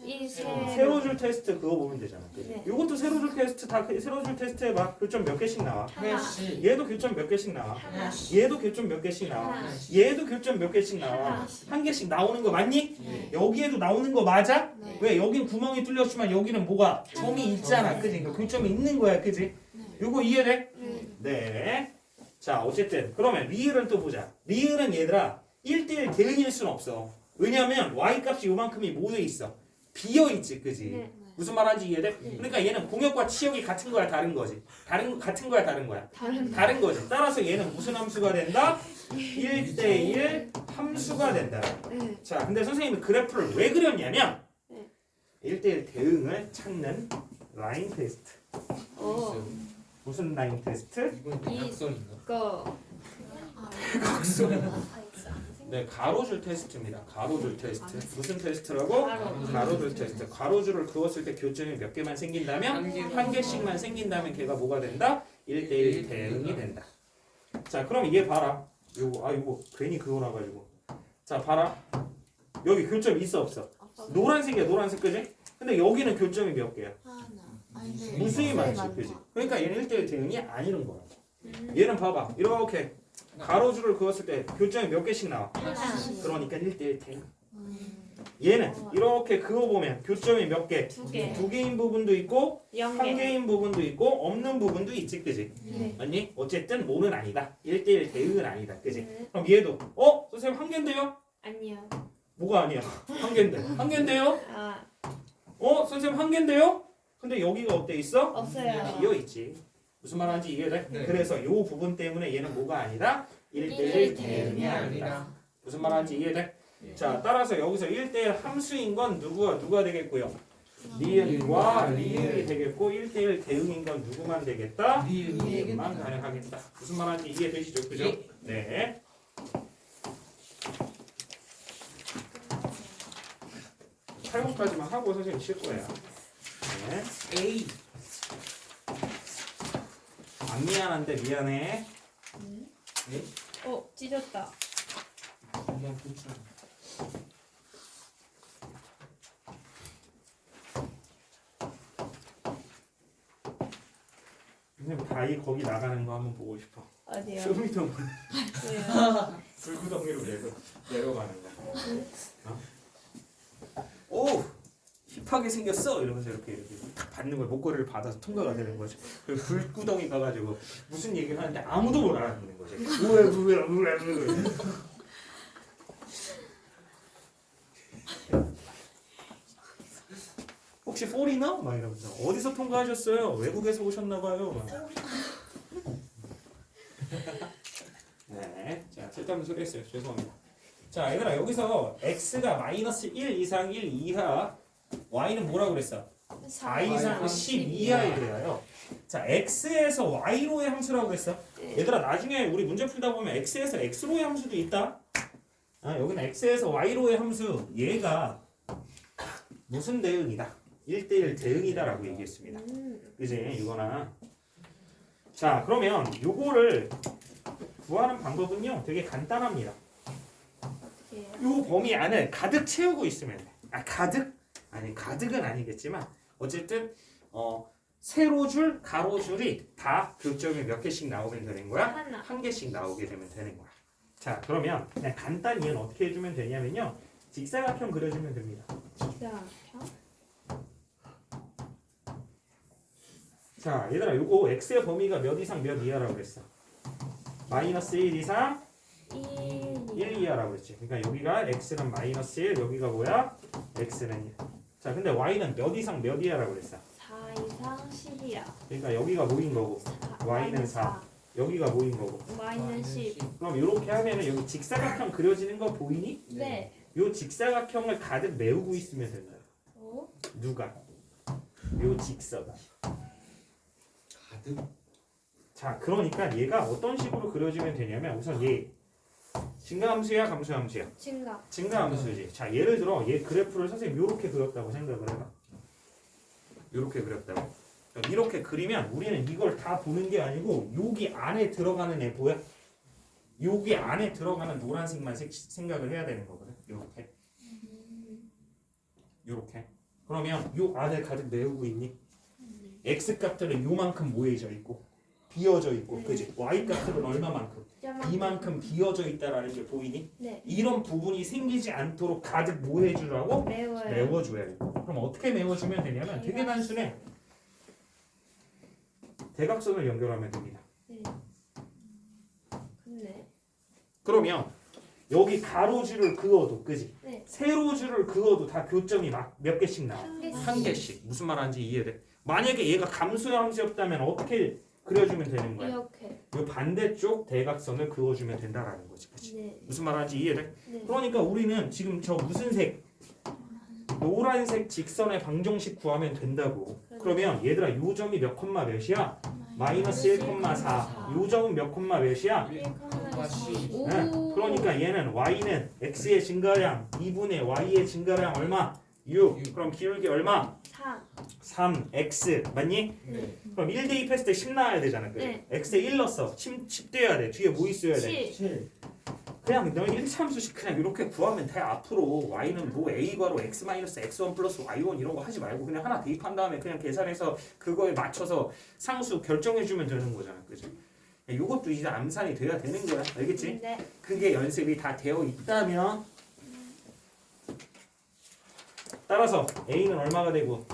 1 이 세로줄 테스트 그거 보면 되잖아. 네. 이것도 세로줄 테스트 다 세로줄 테스트 해봐. 교점 몇 개씩 나와? 하나. 하나씩. 얘도 교점 몇 개씩 나와? 하나씩. 얘도 교점 몇 개씩 나와? 하나. 얘도 교점 몇 개씩 나와? 하나씩. 한 개씩 나오는 거 맞니? 네. 여기에도 나오는 거 맞아? 네. 왜 여긴 구멍이 뚫렸지만 여기는 뭐가 점이 있잖아, 그지? 그러니까 교점이 있는 거야, 그지? 요거 이해돼? 네. 네. 자, 어쨌든 그러면 리을은 또 보자. 리을은 얘들아 1대1 대응일 수는 없어. 왜냐면 y 값이 요만큼이 모여 있어. 비어 있지, 그지? 네. 무슨 말하는지 이해돼? 그러니까 얘는 공역과 치역이 같은 거야, 다른 거지? 같은 거야, 다른 거야? 다른 거지. 따라서 얘는 무슨 함수가 된다? 1대1 함수가 된다. 네. 자, 근데 선생님이 그래프를 왜 그렸냐면 네. 1대1 대응을 찾는 라인 테스트. 오. 무슨 라인 테스트? 이건 대각선인가? 거. 네, 가로줄 테스트입니다. 가로줄 테스트. 무슨 테스트라고? 가로. 가로줄 테스트. 가로줄을 그었을 때 교점이 몇 개만 생긴다면 한 개만. 한 개씩만 생긴다면 걔가 뭐가 된다? 1대1 대응이 된다. 자, 그럼 얘 봐라. 요거 괜히 그거 나가지고. 자, 봐라. 여기 교점 있어 없어? 노란색이야, 노란색, 그지? 근데 여기는 교점이 몇 개야? 무수히 많지, 그지? 그러니까 얘는 1대1 대응이 아니는 거야. 얘는 봐봐. 이렇게 가로줄을 그었을 때 교점이 몇 개씩 나와? 하나. 그러니까 1대1 대응. 얘는 이렇게 그어보면 교점이 몇 개? 두 개. 두 개인 부분도 있고 영 한 개. 개인 부분도 있고 없는 부분도 있지, 그지? 네. 아니 어쨌든 뭐는 아니다. 1대1 대응은 아니다, 그지? 네. 그럼 얘도 선생님 한 개인데요? 아니요. 뭐가 아니야? 한 개인데 한 개인데요? 아, 선생님 한 개인데요? 근데 여기가 어때 있어? 없어요. 비어 있지. 무슨 말하는지 이해돼? 네. 그래서 요 부분 때문에 얘는 뭐가 아니다? 1대1 1대1 대응이 아니다. 아니라. 무슨 말하는지 이해돼? 네. 자, 따라서 여기서 1대1 함수인 건 누가 되겠고요? 리을과 리을이 되겠고 1대1 대응인 건 누구만 되겠다? 리을만 가능하겠다. 무슨 말하는지 이해되시죠? 그죠? 예. 네. 탈곡까지만 하고 선생님 쉴 거예요. 네. A. 안 미안한데 미안해. 찢었다. 그냥 붙여. 선생님 다이 거기 나가는 거 한번 보고 싶어. 어디요? 쇼미더 왜요? 불구덩이로 내려가는 거. 오! 힙하게 생겼어! 이러면서 이렇게 탁 받는 거야. 목걸이를 받아서 통과가 되는 거지. 그 불구덩이 가가지고 무슨 얘기를 하는데 아무도 못 알아듣는 거지. 우에. 혹시 포리너? 막 이러면서 어디서 통과하셨어요? 외국에서 오셨나봐요. 네, 자 쓸데없는 소리 했어요. 죄송합니다. 자 얘들아 여기서 x가 마이너스 1 이상 1 이하 y는 뭐라고 그랬어? 4 이상 10 이하에 대하여 자 x에서 y로의 함수라고 그랬어. 네. 얘들아 나중에 우리 문제 풀다 보면 x에서 x로의 함수도 있다. 여기는 x에서 y로의 함수 얘가 무슨 대응이다? 1대1 대응이다라고 얘기했습니다. 그지? 이거나 자 그러면 요거를 구하는 방법은요 되게 간단합니다. 어떻게 해요? 요 범위 안을 가득 채우고 있으면 돼. 가득? 아니 가득은 아니겠지만 어쨌든 세로줄, 가로줄이 다 교점이 몇 개씩 나오면 되는 거야? 하나. 한 개씩 나오게 되면 되는 거야. 자 그러면 그냥 간단히 얘는 어떻게 해주면 되냐면요 직사각형 그려주면 됩니다. 직사각형? 자 얘들아 요거 x의 범위가 몇 이상 몇 이하라고 그랬어? 마이너스 1 이상 1 이하라고 그랬지. 그러니까 여기가 x는 마이너스 1 여기가 뭐야? x는 1. 자 근데 y는 몇 이상 몇 이하라고 그랬어? 4 이상 10이야. 그러니까 여기가 뭐인 거고 y는 4 여기가 뭐인 거고 y는 10. 그럼 이렇게 하면은 여기 직사각형 그려지는 거 보이니? 네. 요 직사각형을 가득 메우고 있으면 된다. 누가? 요 직사가. 가득. 자 그러니까 얘가 어떤 식으로 그려지면 되냐면 우선 얘 증가함수야 감소함수야? 증가. 증가함수지. 자 예를 들어 얘 그래프를 선생님 요렇게 그렸다고 생각을 해봐. 요렇게 그렸다고. 이렇게 그리면 우리는 이걸 다 보는 게 아니고 여기 안에 들어가는 애 보여? 여기 안에 들어가는 노란색만 생각을 해야 되는 거거든. 요렇게. 요렇게. 그러면 요 안에 가득 메우고 있니? x 값들은 요만큼 모여져 있고 비어져 있고, 네. 그지? y 값들은 얼마만큼? 이만큼 비어져 있다라는 게 보이니? 네. 이런 부분이 생기지 않도록 가득 뭐 해주라고? 매워요. 메워줘야 돼. 그럼 어떻게 메워주면 되냐면 되게 단순해. 대각선을 연결하면 됩니다. 네. 근데 그러면 여기 가로줄을 그어도, 그지? 네. 세로줄을 그어도 다 교점이 막 몇 개씩 나와. 한 개씩. 한 개씩. 무슨 말하는지 이해돼? 만약에 얘가 감수의 함수였다면 어떻게 그려주면 되는 거야? 이렇게. 이 반대쪽 대각선을 그어주면 된다라는 거지, 그치? 네. 무슨 말하는지 이해돼? 네. 그러니까 우리는 지금 저 무슨 색? 노란색 직선의 방정식 구하면 된다고. 그러면 얘들아 요 점이 몇 콤마 몇이야? 마이너스 1,4. 요 점은 몇 콤마 몇이야? 1,4. 오. 네. 그러니까 얘는 y는 x의 증가량 2분의 y의 증가량 얼마? 6. 그럼 기울기 얼마? 4. 3x 맞니? 네. 그럼 1 대입했을 때 10 나와야 되잖아. 그래? 네. x에 1 넣었어. 10 돼야 돼. 뒤에 뭐 있어야 돼? 7. 7. 그냥 너 1차함수식 그냥 이렇게 구하면 돼. 앞으로 y는 뭐 a괄호 x-x1 플러스 y1 이런 거 하지 말고 그냥 하나 대입한 다음에 그냥 계산해서 그거에 맞춰서 상수 결정해주면 되는 거잖아. 그지? 이것도 이제 암산이 돼야 되는 거야. 알겠지? 네. 그게 연습이 다 되어 있다면 따라서 a는 얼마가 되고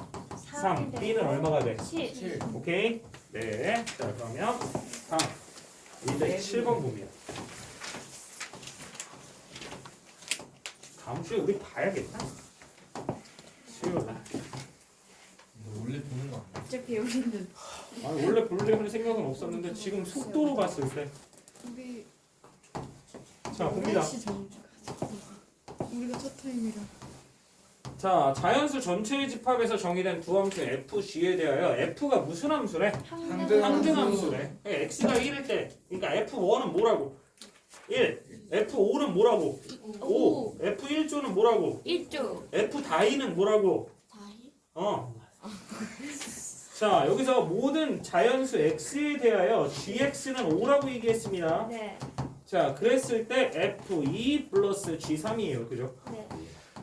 3, b는 얼마가 돼? 7. 7. 오케이? 네. 자 그러면 다음 207번 봅니다. 다음 주에 우리 봐야겠다. 수요일 날. 너 원래 보는 거 아니야? 어차피 우리는 아니, 원래 볼려는 생각은 없었는데 지금 속도로 봤을 때. 우리 자 봅니다. 4시 전주 가자. 우리가 첫 타임이라. 자 자연수 전체의 집합에서 정의된 두 함수 f,g에 대하여 f가 무슨 함수래? 항등 항등함수래. x가 1일 때, 그러니까 f1은 뭐라고? 1. f5는 뭐라고? 5. f1조는 뭐라고? 1조. f 다이는 뭐라고? 다이? 자 여기서 모든 자연수 x에 대하여 gx는 5라고 얘기했습니다. 네. 자 그랬을 때 f2 플러스 g3이에요. 그죠? 네.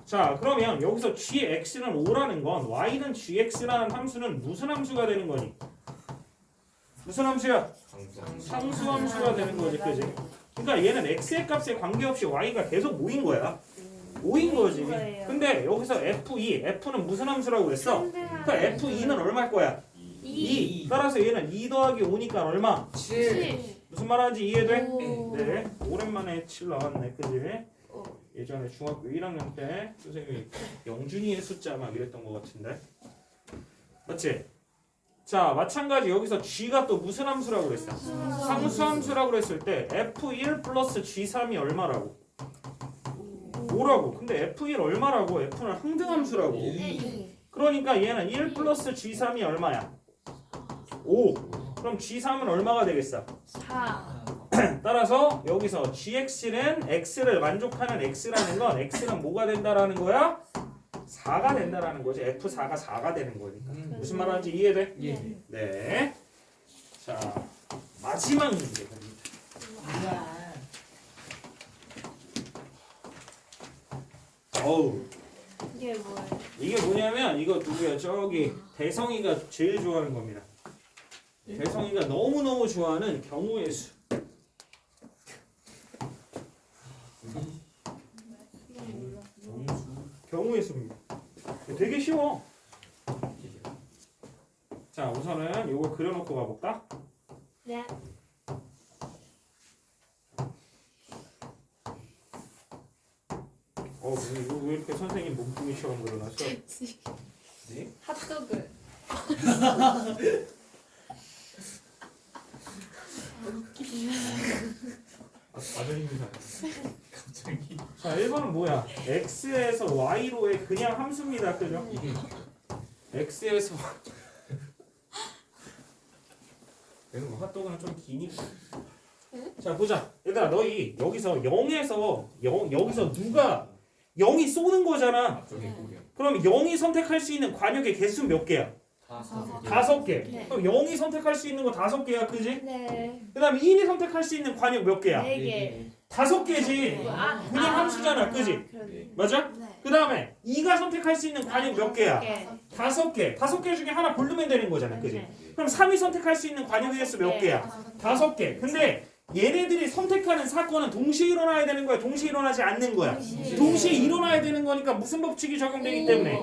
자 그러면 여기서 gx는 5라는 건 y는 gx라는 함수는 무슨 함수가 되는 거니? 무슨 함수야? 상수함수가 되는 거지, 그지? 그러니까 얘는 x의 값에 관계없이 y가 계속 모인 거야. 모인 거지. 거예요. 근데 여기서 f2, f는 무슨 함수라고 그랬어? 그러니까 f2는 얼마일 거야? 2. 따라서 얘는 2 더하기 5니까 얼마? 7. 무슨 말하는지 이해돼? 오. 네. 오랜만에 7 나왔네, 그지? 어. 예전에 중학교 1학년 때 선생님이 영준이의 숫자 막 이랬던 것 같은데. 맞지? 자 마찬가지 여기서 g가 또 무슨 함수라고 그랬어? 상수함수라고 그랬을 때 f1 플러스 g3이 얼마라고? 5라고. 근데 f1 얼마라고? f는 항등함수라고. 네. 그러니까 얘는 1 플러스 g3이 얼마야? 5. 그럼 g3은 얼마가 되겠어? 4. 따라서 여기서 gx는 x를 만족하는 x라는 건 x는 뭐가 된다라는 거야? 4가 된다라는 거지. f4가 4가 되는 거니까. 무슨 말하는지 이해돼? 예. 네. 자 마지막 문제 갑니다. 어우 이게 뭐예요? 이게 뭐냐면 이거 누구야? 저기 대성이가 제일 좋아하는 겁니다. 대성이가 너무너무 좋아하는 경우의 수. 경우의 수입니다. 되게 쉬워. 자 우선은 요거 그려놓고 가볼까? 네. 이거 왜 이렇게 선생님 몸뚱이처럼 그려놨어? 네? 핫도그. 아들입니다. 갑자기. 자 1번은 뭐야? x에서 y로의 그냥 함수입니다. 그죠? x에서 그래서 뭐 핫도그는 좀 기니까. 자 보자. 얘들아 너희 여기서 0에서 여기서 누가 0이 쏘는 거잖아. 앞쪽에 고려. 그럼 0이 선택할 수 있는 관역의 개수 몇 개야? 5개. 네. 그럼 0이 선택할 수 있는 거 5개야. 그지? 네. 그 다음에 1이 선택할 수 있는 관역 몇 개야? 4개. 5개지. 그냥 함수잖아, 그지? 네. 맞아? 네. 그 다음에 2가 선택할 수 있는 관역 몇 개야? 5개. 5개 중에 하나 고르면 되는 거잖아, 그지? 네. 그럼 3이 선택할 수 있는 관역의 개수 몇 개야? 5개. 근데 얘네들이 선택하는 사건은 동시에 일어나야 되는 거야? 동시에 일어나지 않는 거야? 동시에 일어나야 되는 거니까 무슨 법칙이 적용되기 때문에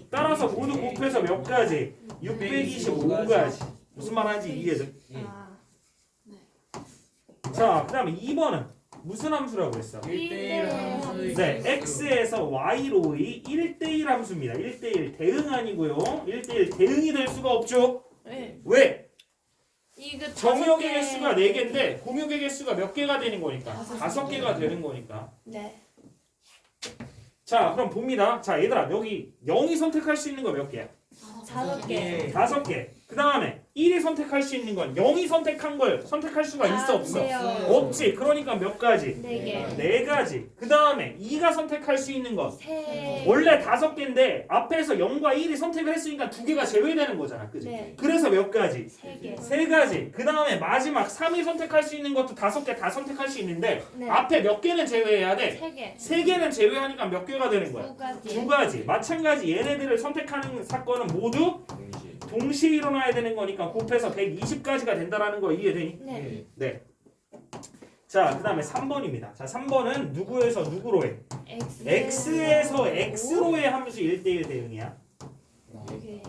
따라서 모두 곱해서 몇 가지? 625가지. 무슨 말하는지 이해돼? 자, 그 다음에 2번은 무슨 함수라고 했어? 1대1 함수의 네, x에서 y로의 1대1 함수입니다. 1대1 대응 아니고요. 1대1 대응이 될 수가 없죠. 네. 왜? 이거 정역의 개수가 4개인데 공역의 개수가 몇 개가 되는 거니까? 5개가 되는 거니까. 네. 자, 그럼 봅니다. 자, 얘들아, 여기 0이 선택할 수 있는 거 몇 개야? 5개. 5개. 그 다음에 1이 선택할 수 있는 건 0이 선택한 걸 선택할 수가 있어 없어? 없지. 그러니까 몇 가지? 4개. 4가지. 그 다음에 2가 선택할 수 있는 것 3. 원래 5개인데 앞에서 0과 1이 선택을 했으니까 2개가 제외되는 거잖아, 그지? 네. 그래서 몇 가지? 3개. 3가지. 그 다음에 마지막 3이 선택할 수 있는 것도 5개 다 선택할 수 있는데 네. 앞에 몇 개는 제외해야 돼? 3개. 3개는 제외하니까 몇 개가 되는 거야? 2가지. 2가지. 마찬가지 얘네들을 선택하는 사건은 모두 동시에. 동시에 일어나야 되는 거니까 곱해서 120가지가 된다라는 거 이해되니? 네. 네. 자, 그 다음에 3번입니다. 자, 3번은 누구에서 누구로의? x에서 x로의 함수 1대1 대응이야. 이게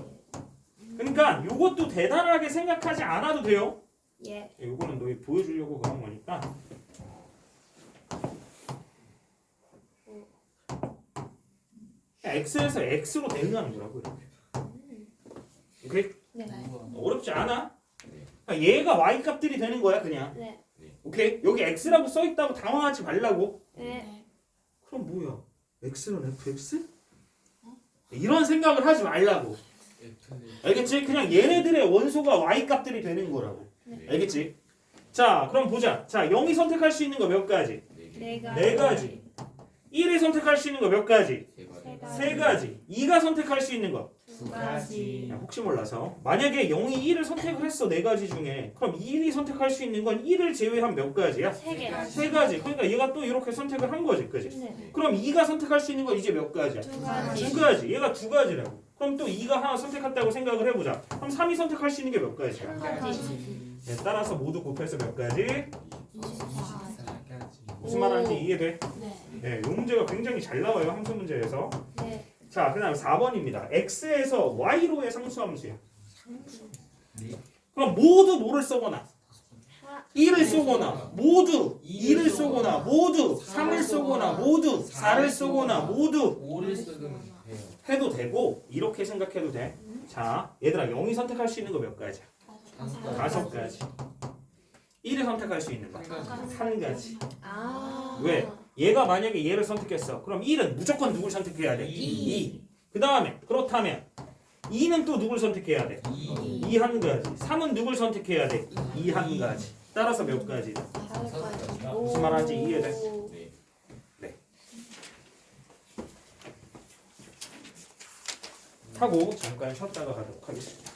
그러니까 요것도 대단하게 생각하지 않아도 돼요. 예. 요거는 너희 보여주려고 그런 거니까. x에서 x로 대응하는 거라고 이렇게. 오케이? 네. 어렵지 않아? 그러니까 얘가 y 값들이 되는 거야 그냥. 네. 오케이? 여기 x라고 써 있다고 당황하지 말라고. 네. 그럼 뭐야? x는 fx? 이런 생각을 하지 말라고. 알겠지? 그냥 얘네들의 원소가 y 값들이 되는 거라고. 네. 알겠지? 자, 그럼 보자. 자, 0이 선택할 수 있는 거 몇 가지? 4가지. 1이 선택할 수 있는 거 몇 가지? 3가지. 2가 선택할 수 있는 거. 2가지. 야, 혹시 몰라서 만약에 0이 1을 선택을 했어 4가지 중에 그럼 1이 선택할 수 있는 건 1을 제외한 몇 가지야? 3개. 3가지. 그러니까 얘가 또 이렇게 선택을 한 거지, 그지? 네. 그럼 2가 선택할 수 있는 건 이제 몇 가지야? 2가지. 2가지. 얘가 2가지라고. 그럼 또 2가 하나 선택했다고 생각을 해보자. 그럼 3이 선택할 수 있는 게 몇 가지야? 1가지. 네, 따라서 모두 곱해서 몇 가지? 24가지. 무슨 말하는지 이해돼? 네. 네, 이 문제가 굉장히 잘 나와요 함수 문제에서. 네. 자, 그 다음 4번입니다. x에서 y로의 상수함수야. 네. 그럼 모두 뭐를 써거나 1을 네. 쏘거나 모두 2를 쏘거나 모두 3을 쏘거나 모두 4를 쏘거나 모두 5를 쓰면 돼요. 해도 되고 이렇게 생각해도 돼. 자, 얘들아 0이 선택할 수 있는 거 몇 가지야? 5가지. 1을 선택할 수 있는 거 1가지. 아. 왜? 얘가 만약에 얘를 선택했어. 그럼 1은 무조건 누굴 선택해야 돼? 2. 그 다음에 그렇다면 2는 또 누굴 선택해야 돼? 2 한 가지. 3은 누굴 선택해야 돼? 2 한 가지. 따라서 몇 가지? 무슨 말하는지 이해돼? 네. 하고 잠깐 쉬었다가 가도록 하겠습니다.